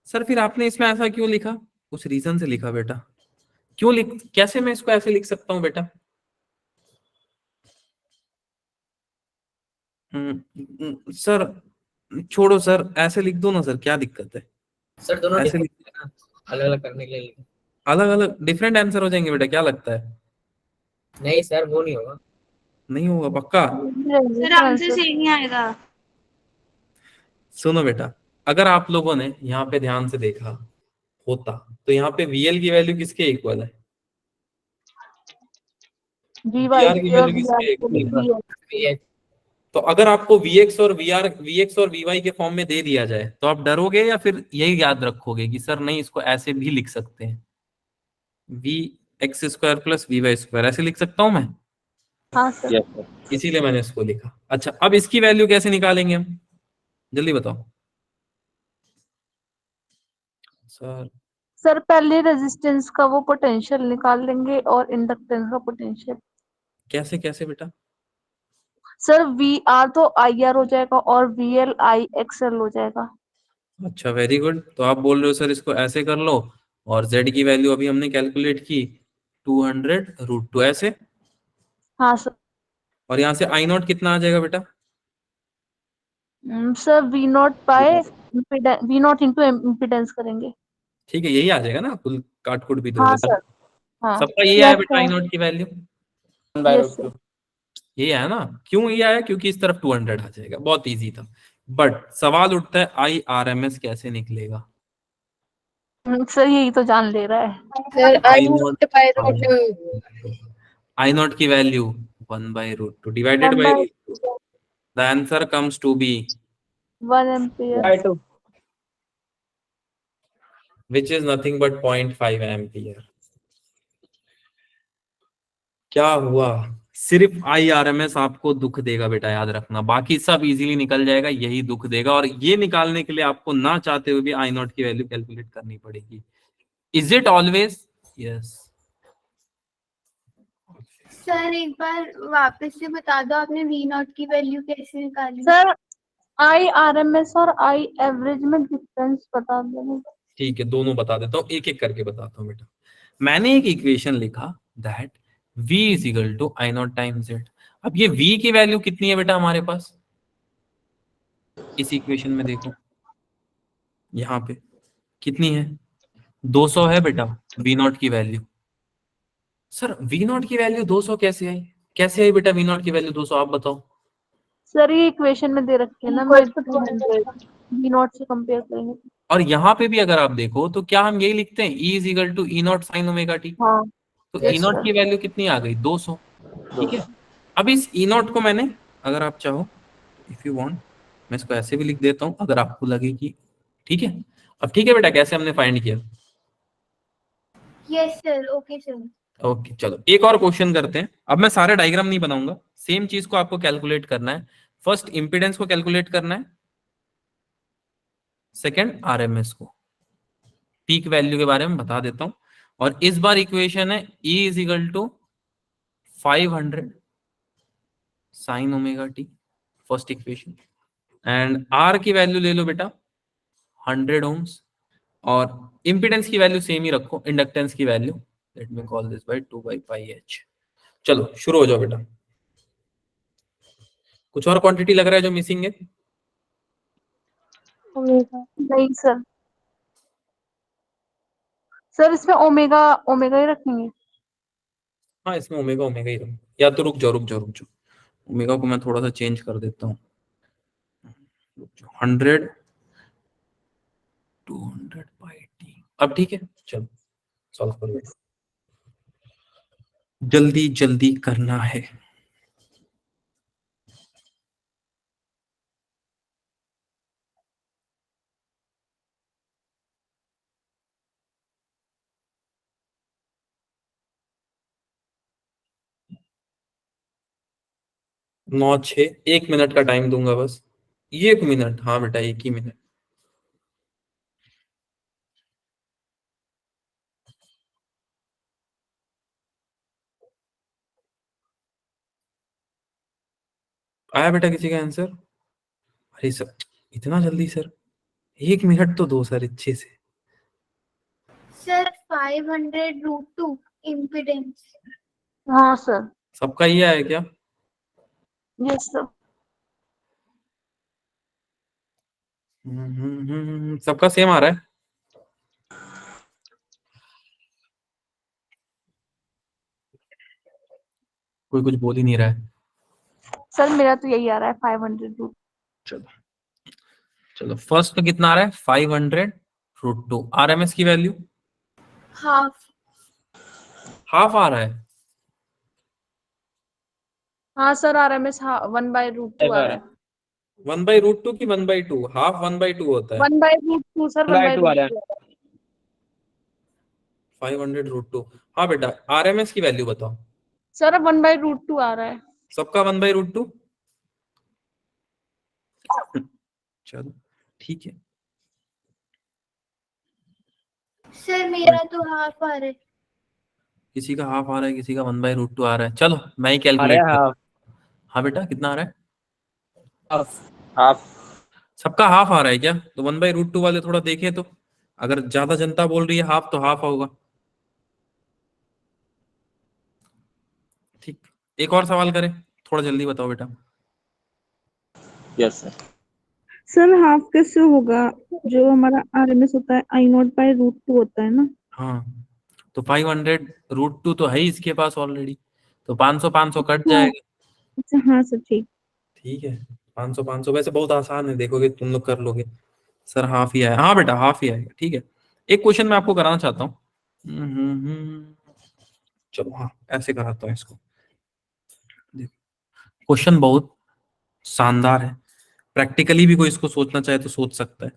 Speaker 1: सर फिर आपने इसमें ऐसा क्यों लिखा? कुछ रीजन से लिखा बेटा, क्यों लिख, कैसे मैं इसको ऐसे लिख सकता हूँ बेटा? सर छोड़ो सर, ऐसे लिख दो ना सर, क्या दिक्कत है?
Speaker 3: सर दोनों
Speaker 1: ऐसे लिख,
Speaker 3: अलग अलग करने के लिए।
Speaker 1: अलग अलग डिफरेंट आंसर हो जाएंगे बेटा, क्या लगता है?
Speaker 3: नहीं सर वो नहीं होगा।
Speaker 1: नहीं होगा पक्का?
Speaker 9: सर आंसर सही नहीं आएगा।
Speaker 1: सुनो बेटा, अगर आप लोगों ने यहाँ पे ध्यान से देखा होता तो यहाँ पे VL की वैल्यू किसके इक्वल है?
Speaker 9: जी वाई
Speaker 1: VR की
Speaker 9: के और
Speaker 1: वैल्यू किसके इक्वल है?
Speaker 3: ये
Speaker 1: तो अगर आपको VX और VY के फॉर्म में दे दिया जाए तो आप डरोगे या फिर यही याद रखोगे कि सर नहीं इसको ऐसे भी लिख सकते हैं, VX² प्लस VY², ऐसे लिख सकता हूं मैं?
Speaker 9: हाँ सर।
Speaker 6: Yes sir.
Speaker 1: इसीलिए मैंने इसको लिखा। अच्छा अब इसकी वैल्यू कैसे निकालेंगे हम, जल्दी बताओ सर।
Speaker 9: सर पहले रेजिस्टेंस का वो पोटेंशियल निकाल लेंगे और इंडक्टेंस का पोटेंशियल।
Speaker 1: कैसे कैसे बेटा?
Speaker 9: सर वी आर तो आई आर हो जाएगा और वी एल आई एक्सएल हो जाएगा।
Speaker 1: अच्छा वेरी गुड, तो आप बोल रहे हो सर इसको ऐसे कर लो, और Z की वैल्यू अभी हमने कैलकुलेट की 200 रूट 2 ऐसे,
Speaker 9: हाँ सर।
Speaker 1: और यहाँ से I नॉट कितना आ जाएगा बेटा?
Speaker 9: Sir V not by V not into impedance करेंगे।
Speaker 1: ठीक है, यही आ जाएगा ना, कुल काट कुट भी
Speaker 9: हाँ
Speaker 1: दोगे
Speaker 9: सर,
Speaker 1: तो
Speaker 9: हाँ।
Speaker 1: सबका यही आया
Speaker 9: यस
Speaker 1: बेटा आई
Speaker 9: सर,
Speaker 1: नॉट की वैल्यू,
Speaker 6: 1/√2
Speaker 1: यही आया ना। क्यों ये आया? क्योंकि इस तरफ 200 आ जाएगा, बहुत इजी था। बट सवाल उठता है आई आर एम एस कैसे निकलेगा?
Speaker 9: सर यही तो जान ले रहा है।
Speaker 4: Sir
Speaker 1: I
Speaker 4: I
Speaker 1: nought
Speaker 4: nought by root 2।
Speaker 1: I nought की value 1/√2 divided
Speaker 9: 1
Speaker 1: by
Speaker 9: by
Speaker 1: the answer comes to be
Speaker 9: 1 ampere.
Speaker 6: 2
Speaker 1: which is nothing but 0.5 ampere. क्या हुआ? सिर्फ IRMS आपको दुख देगा बेटा, याद रखना, बाकी सब इजीली निकल जाएगा, यही दुख देगा। और ये निकालने के लिए आपको ना चाहते हुए भी आई नॉट की वैल्यू कैलकुलेट करनी पड़ेगी। Is it always? Yes.
Speaker 4: Sir एक बार वापस से बता दो, आपने वी नॉट की वैल्यू कैसे निकाली?
Speaker 9: सर IRMS और I एवरेज में डिफरेंस बता देना।
Speaker 1: ठीक है, दोनों बता देता हूँ, एक एक करके बताता हूँ बेटा। मैंने एक इक्वेशन लिखा that v is equal to I not time Z. अब ये v की वैल्यू कितनी है बेटा हमारे पास? इस इक्वेशन में देखो, यहाँ पे कितनी है? 200 है बेटा v नॉट की वैल्यू। सर v नॉट की वैल्यू 200 कैसे आई? कैसे आई बेटा v नॉट की वैल्यू 200, आप बताओ।
Speaker 9: सर ये इक्वेशन में दे रखी है ना, मैं 200 V नॉट से कंपेयर करेंगे।
Speaker 1: और यहाँ पे भी अगर आप देखो तो क्या हम यही लिखते हैं, e is equal to E not sine omega T.
Speaker 9: हाँ
Speaker 1: तो
Speaker 9: yes,
Speaker 1: ई नॉट
Speaker 9: sir.
Speaker 1: की वैल्यू कितनी आ गई? 200। ठीक है, अब इस ई नॉट को मैंने, अगर आप चाहो, इफ यू वांट, मैं इसको ऐसे भी लिख देता हूं अगर आपको लगे कि ठीक है। अब ठीक है बेटा, कैसे हमने फाइंड किया?
Speaker 4: Yes sir, okay sir.
Speaker 1: Okay चलो एक और क्वेश्चन करते हैं। अब मैं सारे डायग्राम नहीं बनाऊंगा, सेम चीज को आपको कैलकुलेट करना है। फर्स्ट इंपिडेंस को कैलकुलेट करना है, सेकंड आरएमएस को। पीक वैल्यू के बारे में बता देता हूं। और इस बार इक्वेशन है E is equal to 500 sine omega T, first equation. And R की वैल्यू ले लो बेटा 100 ओम्स, और इंपिडेंस की वैल्यू सेम ही रखो, इंडक्टेंस की value late me call this by 2/πh। चलो शुरू हो जाओ बेटा। कुछ और क्वांटिटी लग रहा है जो मिसिंग है?
Speaker 9: नहीं सर, सर इसमें ओमेगा ओमेगा ही रखेंगे।
Speaker 1: हाँ इसमें ओमेगा ओमेगा ही रहो, या तो रुक जाओ रुक जाओ रुक जाओ, ओमेगा को मैं थोड़ा सा चेंज कर देता हूँ। 100 200πt। अब ठीक है, चलो सॉल्व करो, जल्दी जल्दी करना है। नौ छः, 1 मिनट का टाइम दूंगा बस, 1 मिनट। हाँ बेटा 1 ही मिनट। आया बेटा किसी का आंसर? अरे सर इतना जल्दी सर, 1 मिनट तो दो सर अच्छे से।
Speaker 4: Sir 500√2 impedance.
Speaker 9: हाँ सर,
Speaker 1: सबका ये आया क्या?
Speaker 9: Yes sir.
Speaker 1: सबका सेम आ रहा है? कोई कुछ बोल ही नहीं रहा है।
Speaker 9: सर मेरा तो यही आ रहा है 500
Speaker 1: चलो चलो, फर्स्ट में कितना आ रहा है? 500√2। आरएमएस की वैल्यू
Speaker 4: हाफ।
Speaker 1: हाफ आ रहा है।
Speaker 9: हाँ सर, RMS 1/√2 आ रहा है।
Speaker 1: 1/√2 की 1/2? हाफ 1/2 होता है।
Speaker 9: 1/√2 सर,
Speaker 6: 1/2 आ रहा है।
Speaker 9: 1/√2।
Speaker 1: 500√2। हाँ बेटा आरएमएस की वैल्यू बताओ।
Speaker 9: सर 1/√2 आ रहा है।
Speaker 1: सबका 1/√2। चलो ठीक है।
Speaker 4: सर मेरा तो हाफ आ रहा है।
Speaker 1: किसी का हाफ आ रहा है, किसी का 1/√2 आ रहा है। चलो मैं ही
Speaker 6: अरे
Speaker 1: कैलकुलेट कर।
Speaker 6: हाफ
Speaker 1: हाँ बेटा कितना आ रहा है?
Speaker 6: हाफ
Speaker 1: सबका हाफ आ रहा है क्या? तो 1/√2 वाले थोड़ा देखें तो, अगर ज्यादा जनता बोल रही है हाफ तो हाफ होगा। ठीक, एक और सवाल करें, थोड़ा जल्दी बताओ बेटा।
Speaker 6: Yes sir.
Speaker 5: सर हाफ कैसे होगा? जो हमारा आरएमएस होता है I0/√2 होता है ना।
Speaker 1: हाँ, तो 500√2 तो है ही इसके पास ऑलरेडी, तो 500 कट
Speaker 5: हाँ,
Speaker 1: जाएगा।
Speaker 5: अच्छा हाँ सर ठीक।
Speaker 1: ठीक है, 500 वैसे बहुत आसान है, देखोगे तुम लोग कर लोगे। सर हाफ ही आया, हाँ बेटा हाफ ही आएगा। ठीक है, एक क्वेश्चन मैं आपको कराना चाहता हूँ। चलो हाँ, ऐसे कराता हूँ इसको। क्वेश्चन बहुत शानदार है, प्रैक्टिकली भी कोई इसको सोचना चाहे तो सोच सकता है।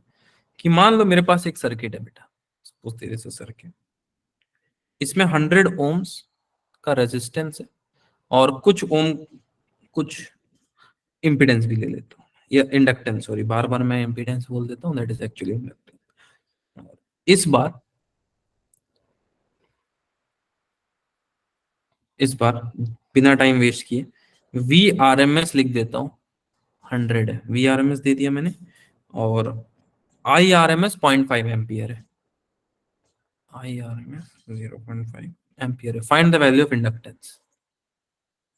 Speaker 1: कि मान लो मेरे पास एक सर्किट है बेटा, सपोज तेरे से सर्किट, इसमें 100 ओम्स का रेजिस्टेंस है और कुछ इम्पीडेंस भी ले लेता हूँ, या इंडक्टेंस, सॉरी बार बार मैं इम्पीडेंस बोल देता हूँ, दैट इज एक्चुअली इंडक्टेंस। इस बार बिना टाइम वेस्ट किए वी आर एम एस लिख देता हूँ। 100 है, वी आर एम एस दे दिया मैंने, और I R M S 0.5 ampere है। I R M S 0.5 ampere है। Find the value of inductance.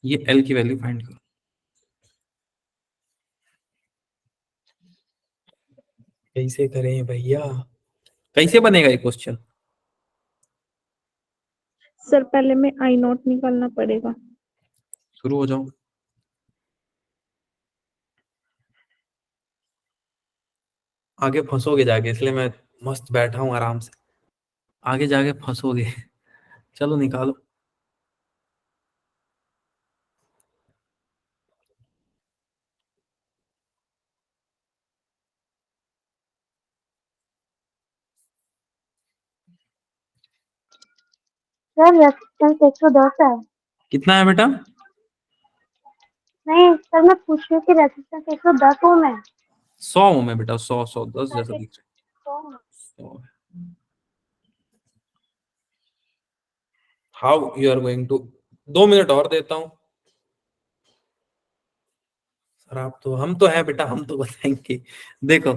Speaker 1: ये एल की वैल्यू फाइंड करो। कैसे करें भैया, कैसे बनेगा ये क्वेश्चन?
Speaker 5: सर पहले में I0 निकालना पड़ेगा।
Speaker 1: शुरू हो जाओ। आगे फंसोगे जाके, इसलिए मैं मस्त बैठा हूं आराम से, आगे जाके फंसोगे। चलो निकालो।
Speaker 8: सर रेजिस्टेंस 110 है।
Speaker 1: कितना है बेटा?
Speaker 8: नहीं सर, मैं पूछ रही हूँ कि रेजिस्टेंस 110 ओम है।
Speaker 1: 100 ओम है बेटा, 100 जैसा दिख रहा है। 100 है। How you are going to, 2 minute और देता हूं सर। आप तो, हम तो है बेटा, हम तो बताएंगे। देखो,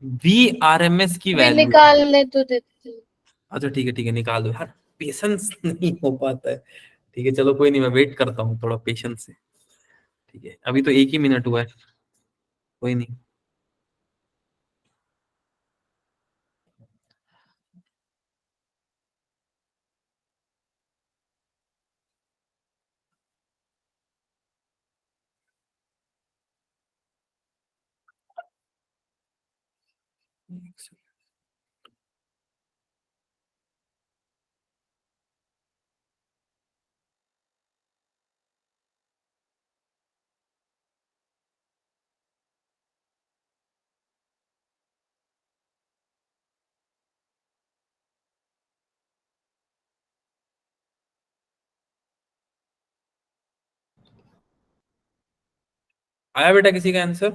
Speaker 1: वी आर एम एस की वैल्यू,
Speaker 4: निकालने तो देती हूँ।
Speaker 1: अच्छा ठीक है निकाल दो यार, पेशेंस नहीं हो पाता है। ठीक है चलो कोई नहीं, मैं वेट करता हूँ थोड़ा पेशेंस से। ठीक है, अभी तो 1 ही मिनट हुआ है, कोई नहीं। आया बेटा किसी का आंसर?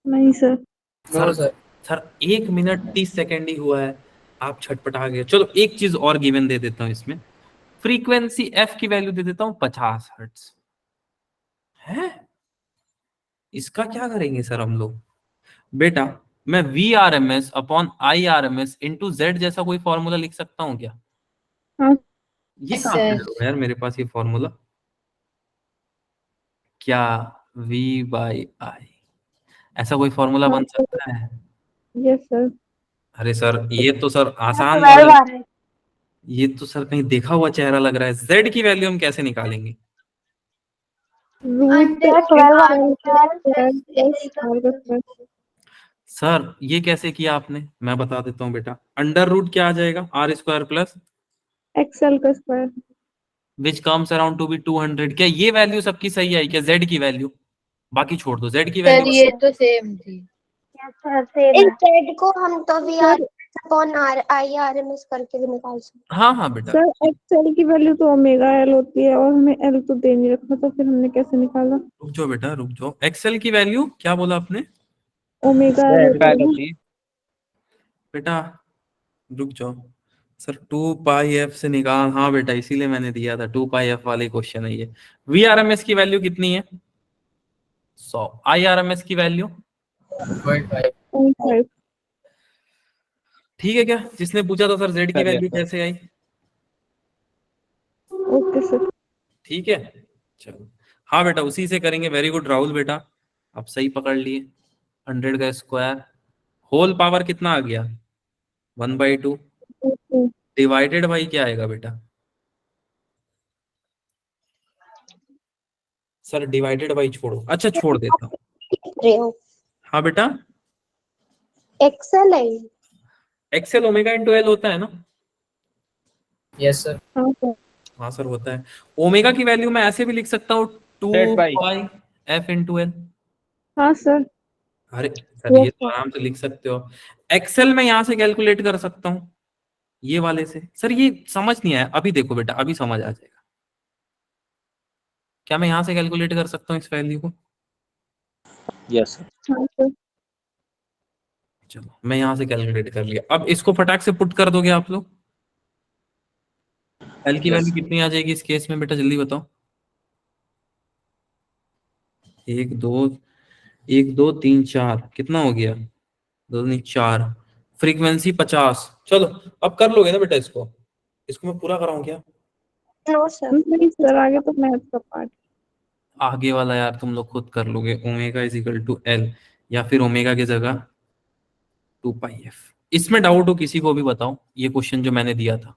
Speaker 5: नहीं sir.
Speaker 3: No
Speaker 1: sir
Speaker 3: sir.
Speaker 1: Sir 1 minute 30 second ही हुआ है, आप छटपटा गए। चलो एक चीज और गिवन दे देता हूँ इसमें, फ्रीक्वेंसी एफ की वैल्यू दे देता हूँ 50 हर्ट्ज है। इसका क्या करेंगे सर हम लोग? बेटा मैं V R M S upon I R M S into Z जैसा कोई फॉर्मूला लिख सकता हूँ क्या?
Speaker 5: हाँ
Speaker 1: ये कहाँ पे होगा यार मेरे पास ये फॉर्मूला? क्या v बाई आई, ऐसा कोई फॉर्मूला
Speaker 5: हाँ
Speaker 1: बन सकता है?
Speaker 5: Yes sir.
Speaker 1: अरे सर ये तो सर आसान
Speaker 8: 12
Speaker 1: वाला,
Speaker 8: आ रहा है।
Speaker 1: ये तो सर कहीं देखा हुआ चेहरा लग रहा है। z की वैल्यू हम कैसे निकालेंगे?
Speaker 5: रूट
Speaker 8: सर 12 आ रहा है।
Speaker 5: स्क्वायर प्लस आर का स्क्वायर।
Speaker 1: सर ये कैसे किया आपने, मैं बता देता हूँ बेटा। अंडर रूट क्या आ जाएगा, आर स्क्वायर प्लस
Speaker 5: एक्सएल का square.
Speaker 1: Which comes around to be 200। क्या ये वैल्यू सबकी सही आई क्या, z की वैल्यू? बाकी छोड़ दो, z की
Speaker 4: सर
Speaker 1: वैल्यू।
Speaker 4: ये तो सेम थी।
Speaker 8: इन जेड को हम तो V R
Speaker 5: sir
Speaker 8: upon R I R M S करके भी निकाल सकते
Speaker 1: हाँ हाँ बेटा,
Speaker 5: सर एक्सएल की वैल्यू तो ओमेगा एल होती है और हमें एल तो दे नहीं रखा, तो फिर हमने कैसे निकाला?
Speaker 1: रुक जाओ बेटा रुक जाओ, एक्सेल की वैल्यू क्या बोला आपने?
Speaker 5: ओमेगा एल होती है ना।
Speaker 1: बेटा रुक जाओ, सर 2 पाई एफ से निकाल, हाँ बेटा इसीलिए मैंने दिया था, 2 पाई एफ वाले क्वेश्चन है ये। वी आर एम एस की वैल्यू कितनी है? 100। आई आर एम एस की वैल्यू
Speaker 3: 0.5।
Speaker 5: 0.5।
Speaker 1: ठीक है क्या? जिसने पूछा था सर जेड की वैल्यू कैसे आई?
Speaker 5: Okay sir.
Speaker 1: ठीक है चलो, हाँ बेटा उसी से करेंगे। वेरी गुड राहुल बेटा, आप सही पकड़ लिए। 100 का स्क्वायर होल पावर कितना आ गया 1/2 डिवाइडेड बाई क्या आएगा बेटा सर डिवाइडेड बाई छोड़ो अच्छा छोड़ देता हूँ हाँ बेटा
Speaker 8: एक्सेल है
Speaker 1: एक्सेल ओमेगा इंटू एल होता है ना
Speaker 3: यस सर।
Speaker 5: हाँ सर
Speaker 1: हाँ सर होता है ओमेगा की वैल्यू मैं ऐसे भी लिख सकता हूँ 2
Speaker 6: Divided by.
Speaker 1: Pi F into L
Speaker 5: हाँ सर
Speaker 1: अरे सर ये
Speaker 5: Yes,
Speaker 1: तो
Speaker 5: sir.
Speaker 1: आराम से लिख सकते हो एक्सेल में यहाँ से कैलकुलेट कर सकता हूँ ये वाले से सर ये समझ नहीं आया अभी देखो बेटा अभी समझ आ जाएगा क्या मैं यहाँ से कैलकुलेट कर सकता हूँ इस वैल्यू को
Speaker 6: Yes, sir.
Speaker 5: हाँ सर
Speaker 1: चलो मैं यहाँ से कैलकुलेट कर लिया अब इसको फटाक से पुट कर दोगे आप लोग एल की
Speaker 6: Yes.
Speaker 1: वैल्यू कितनी आ जाएगी इस केस में बेटा जल्दी बताओ 1 2 3 4 कितना हो गया 2 नहीं 4 फ्रीक्वेंसी 50 चलो अब कर लोगे ना बेटा इसको मैं पूरा कराऊं क्या
Speaker 8: नो सर
Speaker 5: नहीं सर आगे तो मैथ का पार्ट
Speaker 1: आगे वाला यार तुम लोग खुद कर लोगे omega is equal to L या फिर ओमेगा की जगह 2 पाई एफ इसमें डाउट हो किसी को भी बताओ ये क्वेश्चन जो मैंने दिया था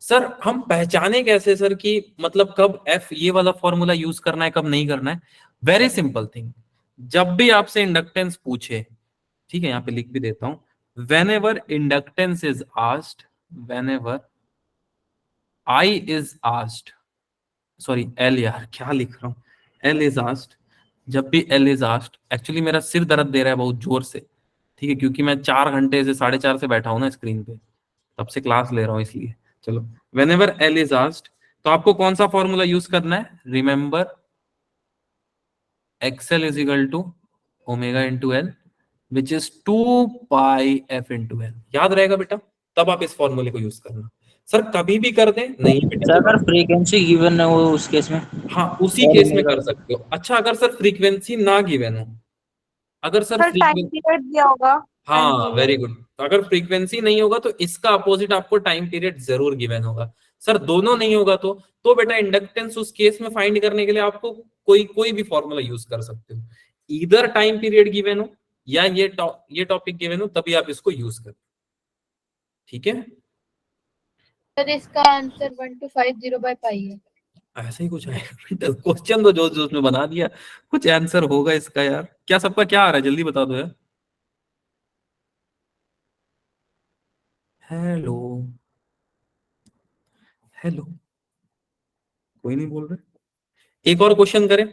Speaker 1: सर हम पहचाने कैसे सर कि मतलब कब एफ ये वाला फॉर्मूला यूज करना है कब नहीं करना है वेरी सिंपल थिंग जब भी आपसे इंडक्टेंस पूछे ठीक है यहाँ पे लिख भी देता हूं whenever inductance is asked whenever I is asked sorry L यार क्या लिख रहा हूँ एल इज आस्क्ड जब भी एल इज आस्क्ड एक्चुअली मेरा सिर दर्द दे रहा है बहुत जोर से ठीक है क्योंकि मैं 4 घंटे से 4:30 से बैठा हूं ना स्क्रीन पे तब से क्लास ले रहा हूँ इसलिए चलो whenever एल इज आस्क्ड तो आपको कौन सा फॉर्मूला यूज करना है remember XL is equal to omega into L which is 2 pi F into L याद रहेगा बेटा तब आप इस फॉर्मूले को यूज करना सर कभी भी कर दें नहीं बेटा
Speaker 6: सर अगर फ्रीक्वेंसी गिवन है वो उस केस में
Speaker 1: हाँ उसी केस में कर सकते हो अच्छा अगर सर फ्रीक्वेंसी ना गिवन हो अगर sir
Speaker 9: sir time
Speaker 1: frequency
Speaker 9: period दिया होगा
Speaker 1: हाँ वेरी गुड तो अगर फ्रीक्वेंसी नहीं होगा तो इसका अपोजिट आपको टाइम पीरियड जरूर गिवन होगा सर दोनों नहीं होगा तो बेटा इंडक्टेंस उस केस में फाइंड करने के लिए आपको कोई भी फॉर्मूला यूज कर सकते हो इधर टाइम पीरियड गिवन हो या ये टॉपिक गिवन हो तभी आप इसको यूज करो ठीक है
Speaker 4: सर इसका आंसर 1250/पाई है
Speaker 1: ऐसे ही कुछ आएगा क्वेश्चन तो जो जो उसमें बना दिया कुछ आंसर होगा इसका यार क्या सबका क्या आ रहा है जल्दी बता दो यार हेलो हेलो कोई नहीं बोल रहे एक और क्वेश्चन करें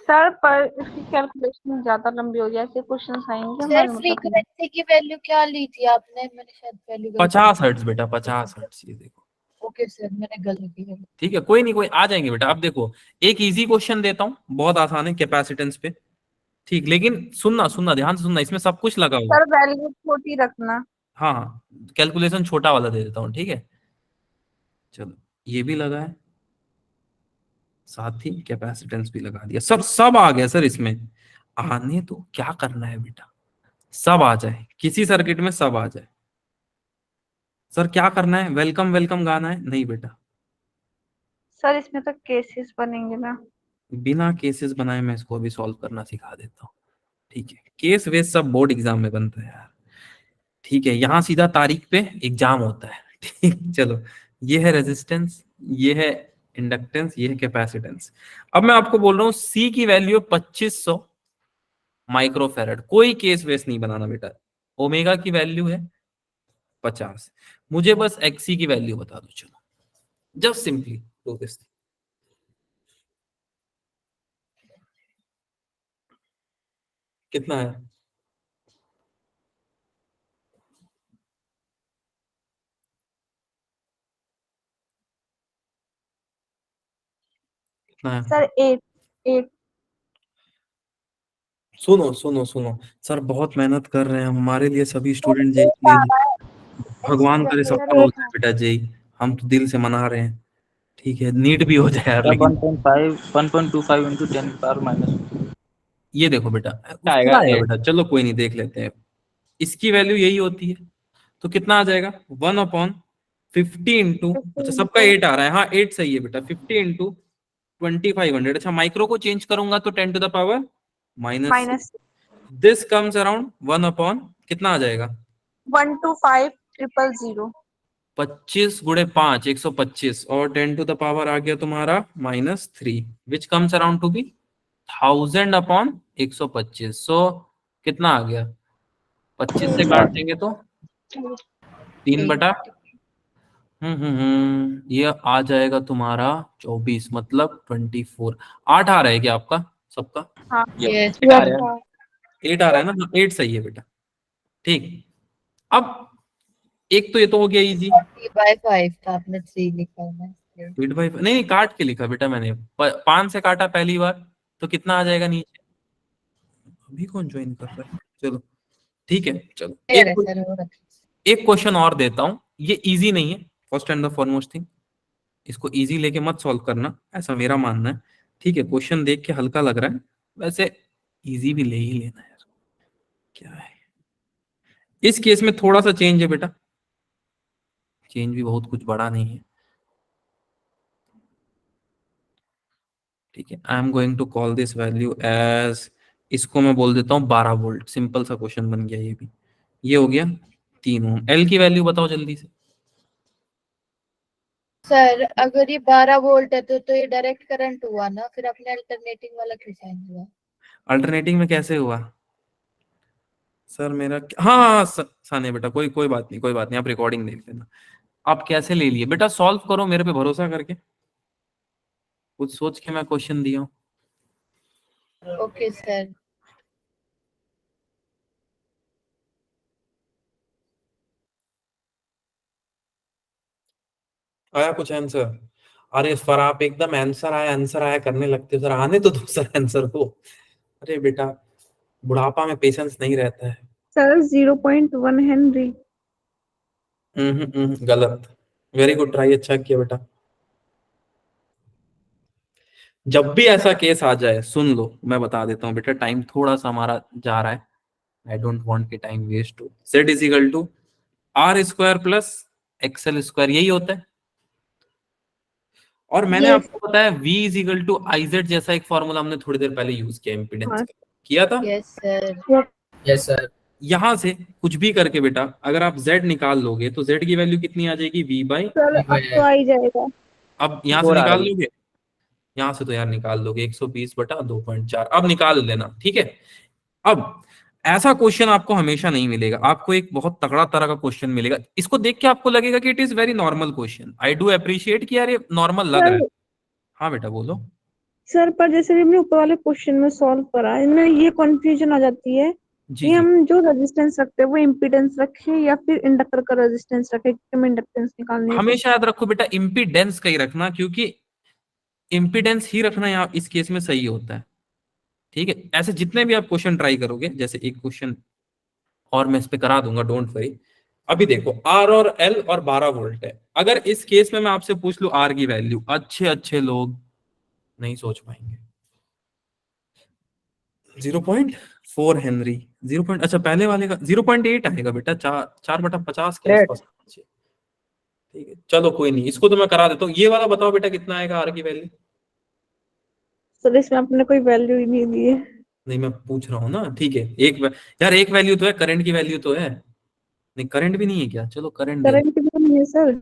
Speaker 9: सर पर इसकी कैलकुलेशन ज्यादा लंबी हो गई ऐसे क्वेश्चंस आएंगे
Speaker 4: सर फ्रीक्वेंसी की वैल्यू क्या ली थी आपने मैंने शायद वैल्यू
Speaker 1: 50 हर्ट्ज बेटा 50 हर्ट्ज ये देखो
Speaker 4: ओके सर मैंने गलती की
Speaker 1: ठीक है कोई नहीं कोई आ जाएंगे बेटा अब देखो एक इजी क्वेश्चन देता हूँ बहुत आसान है कैपेसिटेंस पे ठीक लेकिन सुनना ध्यान से सुनना इसमें सब कुछ लगा हुआ
Speaker 9: सर वैल्यू छोटी रखना
Speaker 1: हाँ कैलकुलेशन छोटा वाला दे देता हूँ ठीक है चलो ये भी लगा है साथ ही कैपेसिटेंस भी लगा दिया सर सब आ गया सर इसमें आने तो क्या करना है बेटा सब आ जाए किसी सर्किट में सब आ जाए सर क्या करना है वेलकम वेलकम गाना है नहीं बेटा
Speaker 9: सर इसमें तो केसेस बनेंगे ना
Speaker 1: बिना केसेस बनाए मैं इसको अभी सॉल्व करना सिखा देता हूँ ठीक है केस वेस सब बोर्ड एग्जाम में बनता है यार ठीक है यहाँ सीधा तारीख पे एग्जाम होता है ठीक चलो ये है रेजिस्टेंस ये है इंडक्टेंस ये है कैपेसिटेंस अब मैं आपको बोल रहा हूँ सी की वैल्यू 2500 माइक्रोफेरेड कोई केस वेस नहीं बनाना बेटा ओमेगा की वैल्यू है 50 मुझे बस एक्सी की वैल्यू बता दो चलो जस्ट सिंपली डू दिस कितना है कितना है
Speaker 9: सर 8
Speaker 1: सुनो सुनो सुनो सर बहुत मेहनत कर रहे हैं हमारे लिए सभी स्टूडेंट जेई भगवान करे सबका हो जाए बेटा जेई हम तो दिल से मना रहे हैं ठीक है नीट भी हो जाए यार लेकिन
Speaker 6: 1.25 into 10 power minus
Speaker 1: ये देखो बेटा
Speaker 6: आएगा
Speaker 1: बेटा चलो कोई नहीं देख लेते हैं इसकी वैल्यू यही होती है तो कितना आ जाएगा 1/50 इंटू अच्छा सबका 8 आ रहा है हाँ 8 सही है बेटा 50 इंटू 2500 अच्छा माइक्रो को चेंज करूंगा तो 10 to the power minus
Speaker 9: minus
Speaker 1: this comes around 1 upon कितना आ जाएगा
Speaker 9: 125,000.
Speaker 1: 25 गुणे 5 125 और 10 टू द पावर आ गया तुम्हारा -3 which comes around to be 1000 upon 125. So कितना आ गया 25 से काट देंगे तो 3 बटा ये आ जाएगा तुम्हारा 24 मतलब 24. 8 आ रहा है क्या आपका सबका?
Speaker 9: हाँ.
Speaker 3: Yes.
Speaker 1: 8 आ रहा है ना? 8 सही है बेटा. ठीक. अब एक तो ये तो हो गया इजी.
Speaker 3: 3/5 था, आपने 3 लिखा है.
Speaker 1: 8/5 नहीं काट के लिखा बेटा मैंने. 5 से काटा पहली बार तो कितना आ जाएगा नीचे. अभी कौन ज्वाइन कर रहा है? चलो ठीक है. चलो एक क्वेश्चन और देता हूं. ये इजी नहीं है. First and the foremost thing, इसको इजी लेके मत सॉल्व करना, ऐसा मेरा मानना है. ठीक है. क्वेश्चन देख के हल्का लग रहा है, वैसे इजी भी ले ही लेना यार. क्या है इस केस में थोड़ा सा चेंज है बेटा. चेंज भी बहुत कुछ बड़ा नहीं है. ठीक है. I am going to call this value as, इसको मैं बोल देता हूँ 12 वोल्ट. सिंपल सा क्वेश्चन बन गया ये भी. ये हो गया 3 ओम. एल की वैल्यू बताओ जल्दी से.
Speaker 3: सर अगर ये 12 वोल्ट है तो ये डायरेक्ट करंट हुआ ना, फिर अपने अल्टरनेटिंग वाला क्यों साइन हुआ?
Speaker 1: अल्टरनेटिंग में कैसे हुआ सर मेरा? हाँ साने बेटा कोई कोई बात नहीं, कोई बात नहीं. आप रिकॉर्डिंग देख लेना. आप कैसे ले लिए बेटा? सॉल्व करो मेरे पे भरोसा करके. कुछ सोच के मैं क्वेश्चन दिया हूँ.
Speaker 3: Okay sir.
Speaker 1: आया कुछ आंसर? अरे सर आप एकदम आंसर आया करने लगते हो सर. आने तो दो सर आंसर को. अरे बेटा बुढ़ापा में पेशेंस नहीं रहता है.
Speaker 5: Sir 0.1 henry.
Speaker 1: गलत. Very good try. अच्छा किया बेटा. जब भी ऐसा केस आ जाए सुन लो, मैं बता देता हूँ बेटा. टाइम थोड़ा सा हमारा जा रहा है. आई डोंट वांट कि टाइम वेस्ट हो. z is to r square plus XL square, यही होता है. और मैंने आपको बताया v is equal to I Z जैसा एक फॉर्मूला हमने थोड़ी देर पहले यूज किया इम्पीडेंस
Speaker 5: हाँ.
Speaker 1: किया था.
Speaker 3: Yes sir.
Speaker 6: Yes sir.
Speaker 1: यहां से कुछ भी करके बेटा अगर आप z निकाल लोगे तो z की वैल्यू कितनी आ जाएगी? v by.
Speaker 5: सर अब तो आ ही जाएगा.
Speaker 1: अब यहाँ से निकाल लोगे, यहाँ से तो यार निकाल लोगे 120 बटा 2.4. अब निकाल लेना. ठीक है. अब ऐसा क्वेश्चन आपको हमेशा नहीं मिलेगा. आपको एक बहुत तगड़ा तरह का क्वेश्चन मिलेगा. इसको देख के आपको लगेगा कि it is very normal question. I do appreciate कि यार ये नॉर्मल लग रहा है. हाँ बेटा बोलो.
Speaker 5: सर पर जैसे भी हमने ऊपर वाले क्वेश्चन में सॉल्व करा, इनमें ये कंफ्यूजन आ जाती है
Speaker 1: जी
Speaker 5: कि हम जो रेजिस्टेंस रखते हैं वो इम्पीडेंस रखे या फिर इंडक्टर का रेजिस्टेंस रखे, क्योंकि हमें इंडक्टेंस निकालनी है.
Speaker 1: हमेशा याद रखो बेटा इम्पीडेंस का ही रखना, क्योंकि इम्पीडेंस ही रखना यहाँ इस केस में सही होता है. ठीक है. ऐसे जितने भी आप क्वेश्चन ट्राई करोगे, जैसे एक क्वेश्चन और मैं इस पे करा दूंगा, डोंट वरी. अभी देखो R और L और 12 वोल्ट है. अगर इस केस में मैं आपसे पूछ लूं R की वैल्यू, अच्छे लोग नहीं सोच पाएंगे. 0.4 हेनरी. 0. अच्छा पहले वाले का 0.8 आएगा बेटा. 4/50 के आसपास. ठीक है चलो कोई नहीं, इसको तो मैं करा देता हूँ. ये वाला बताओ बेटा कितना आएगा R की वैल्यू?
Speaker 5: सर इसमें आपने कोई वैल्यू ही नहीं दी है.
Speaker 1: नहीं मैं पूछ रहा हूँ ना. ठीक है. यार एक वैल्यू तो है, करंट की वैल्यू तो है. नहीं करंट भी नहीं है क्या? चलो करंट
Speaker 5: करंट भी नहीं है सर.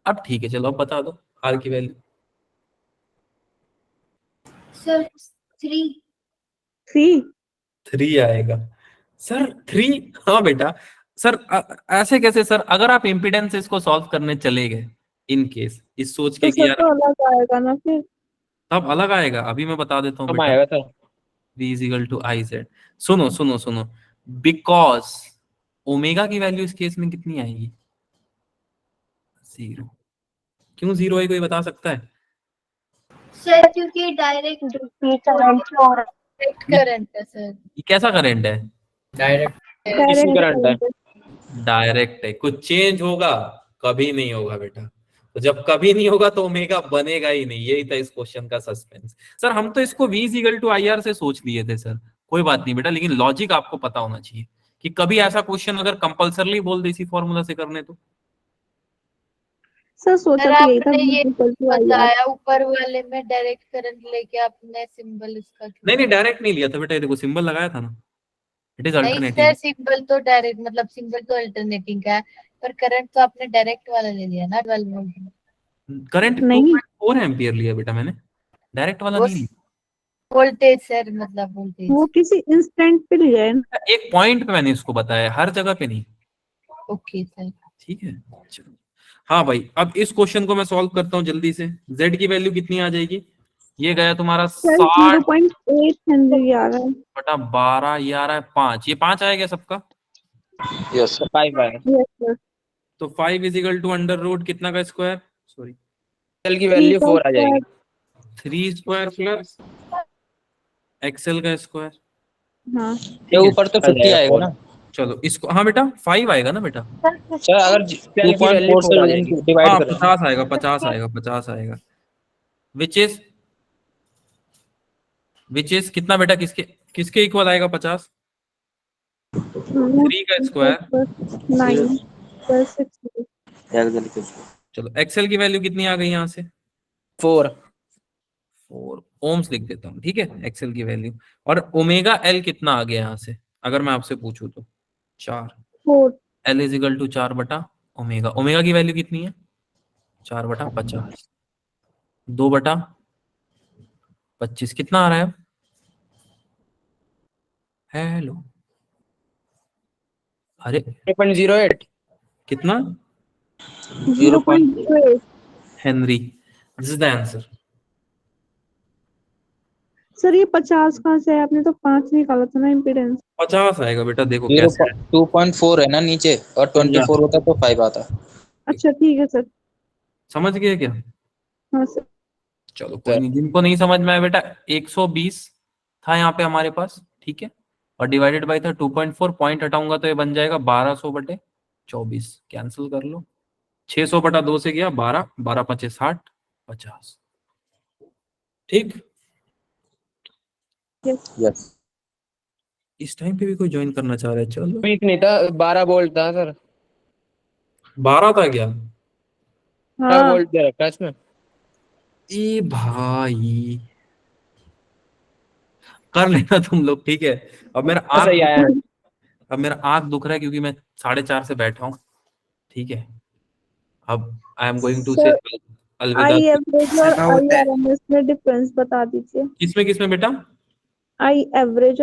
Speaker 1: अब ठीक है चलो अब बता दो R की वैल्यू.
Speaker 4: सर 3.
Speaker 5: 3
Speaker 1: आएगा सर. 3. हाँ बेटा. सर ऐसे कैसे सर? अगर आप इम्पीडेंस इसको सॉल्व करने चले गए इन केस इस सोच के
Speaker 5: तो
Speaker 1: कि
Speaker 5: सर
Speaker 1: यार
Speaker 5: तो अलग आएगा ना फिर.
Speaker 1: तब अलग आएगा. अभी मैं बता देता हूँ
Speaker 6: कम
Speaker 1: बेटा.
Speaker 6: आएगा sir.
Speaker 1: v is equal to I Z. सुनो बिकॉज ओमेगा की वैल्यू इस केस में कितनी आएगी? 0. क्यों 0 है कोई बता सकता है?
Speaker 4: सर क्योंकि डायरेक्ट
Speaker 3: करंट है सर.
Speaker 1: ये कैसा करंट है?
Speaker 3: डायरेक्ट.
Speaker 6: करंट है.
Speaker 1: डायरेक्ट है. कुछ चेंज होगा? कभी नहीं होगा बेटा. तो जब कभी नहीं होगा तो ओमेगा बनेगा ही नहीं. यही था इस क्वेश्चन का सस्पेंस. सर हम तो इसको v is equal to I R से सोच लिए थे सर. कोई बात नहीं बेटा, लेकिन लॉजिक आपको पता होना चाहिए कि कभी ऐसा क्वेश्चन अगर कंपल्सरली बोल दे इसी फॉर्मूला से करने तो.
Speaker 5: सर सोचा
Speaker 3: सर
Speaker 5: तो यही था
Speaker 3: आपने ये
Speaker 5: इक्वल टू आई आर।
Speaker 3: बताया ऊपर वाले में डायरेक्ट करंट लेके आपने सिंबल इसका क्यों
Speaker 1: नहीं
Speaker 3: लगाया?
Speaker 1: डायरेक्ट नहीं लिया था बेटा, ये देखो सिंबल लगाया था ना, इट इज
Speaker 3: नहीं
Speaker 1: अल्टरनेटिंग।
Speaker 3: सर, सिंबल तो डायरेक्ट मतलब सिंबल तो अल्टरनेटिंग का है, पर करंट तो आपने डायरेक्ट वाला ले लिया ना 12 वोल्ट।
Speaker 1: करंट
Speaker 5: नहीं
Speaker 1: 2.4 एम्पियर लिया बेटा मैंने, डायरेक्ट वाला
Speaker 3: वो
Speaker 1: नहीं लिया।
Speaker 3: वोल्टेज सर, मतलब वोल्टेज।
Speaker 5: वो किसी इंस्टेंट पे लिया है ना।
Speaker 1: एक पॉइंट पे मैंने इसको बताया, हर जगह पे नहीं।
Speaker 3: Okay sir.
Speaker 1: ठीक है चलो। हाँ भाई, अब इस क्वेश्चन को मैं सॉल्व करता हूँ जल्दी से। z की वैल्यू कितनी आ जाएगी? ये गया तुम्हारा
Speaker 5: सर
Speaker 1: 60
Speaker 5: 0.8 हेनरी आ रहा है।
Speaker 1: बटा 12, ये आ रहा है 5, ये 5 आएगा सबका।
Speaker 6: यस सर 5 आएगा।
Speaker 5: Yes sir.
Speaker 1: तो 5 इजिकल टू अंडर रूट कितना का स्क्वायर, सॉरी
Speaker 6: एक्सेल की वैल्यू 4 आ जाएगी।
Speaker 1: 3 स्क्वायर प्लस एक्सेल का स्क्वायर।
Speaker 5: हाँ
Speaker 6: ये ऊपर तो 50 आएगा ना
Speaker 1: चलो इसको, हाँ बेटा 5 आएगा ना बेटा।
Speaker 6: सर, अगर एक्सेल की वैल्यू 4 आ जाएगी डिवाइड
Speaker 1: हाँ
Speaker 6: करें।
Speaker 1: 50 आएगा, 50 आएगा, 50 आएगा। विच इज कितना बेटा, किसके किसके इक्वल आएगा 50? 3 का स्क्वायर।
Speaker 5: 9 प्लस 6।
Speaker 1: चलो एक्सेल की वैल्यू कितनी आ गई यहाँ से?
Speaker 6: 4
Speaker 1: 4 ओम्स लिख देता हूँ, ठीक है एक्सेल की वैल्यू। और ओमेगा एल कितना आ गया यहाँ से, अगर मैं आपसे पूछूं तो 4।
Speaker 5: 4
Speaker 1: एल इज इक्वल टू 4 बटा ओमेगा। ओमेगा की वैल्यू कितनी है? 4 बटा 50, 2 बटा 25 कितना आ रहा है? हेलो, अरे
Speaker 6: 0.08
Speaker 1: कितना?
Speaker 5: 0.8।
Speaker 1: Henry, this is the answer.
Speaker 5: Sir ये 50 कहाँ से है? आपने तो 5 निकाला था ना इम्पीडेंस।
Speaker 1: 50 आएगा बेटा, देखो कैसे है।
Speaker 6: 2.4 है ना नीचे, और 24 होता तो 5 आता।
Speaker 5: अच्छा ठीक है सर।
Speaker 1: समझ गए क्या?
Speaker 5: हाँ सर।
Speaker 1: चलो कोई नहीं, जिनको नहीं समझ में आया बेटा, 120 था यहाँ पे हमारे पास, ठीक है, और डिवाइडेड बाय था 2.4, पॉइंट हटाऊंगा तो ये बन जाएगा 1200 बटे 24, कैंसिल कर लो। 600 बटा 2 से गया 12, 12 पचे 60, 50। ठीक,
Speaker 6: यस
Speaker 1: इस टाइम पे भी कोई ज्वाइन करना चाह रहा है? चलो
Speaker 6: वीक नहीं था, 12 वोल्ट था सर।
Speaker 1: 12 था क्या?
Speaker 6: 12
Speaker 5: हाँ
Speaker 6: वोल्ट दे रखा है इसमें।
Speaker 1: ए भाई, कर लेना तुम लोग, ठीक है। अब मेरा
Speaker 6: सही आया।
Speaker 1: अब मेरा आंख दुख रहा है क्योंकि मैं 4:30 से बैठा हूँ, ठीक है। अब आई एम गोइंग टू से
Speaker 5: सर
Speaker 1: अलविदा।
Speaker 5: आई एवरेज और
Speaker 10: ऐसा
Speaker 5: आई
Speaker 10: होता है।
Speaker 5: आरएमएस में डिफरेंस बता दीजिए।
Speaker 1: किसमें किसमें बेटा?
Speaker 5: I average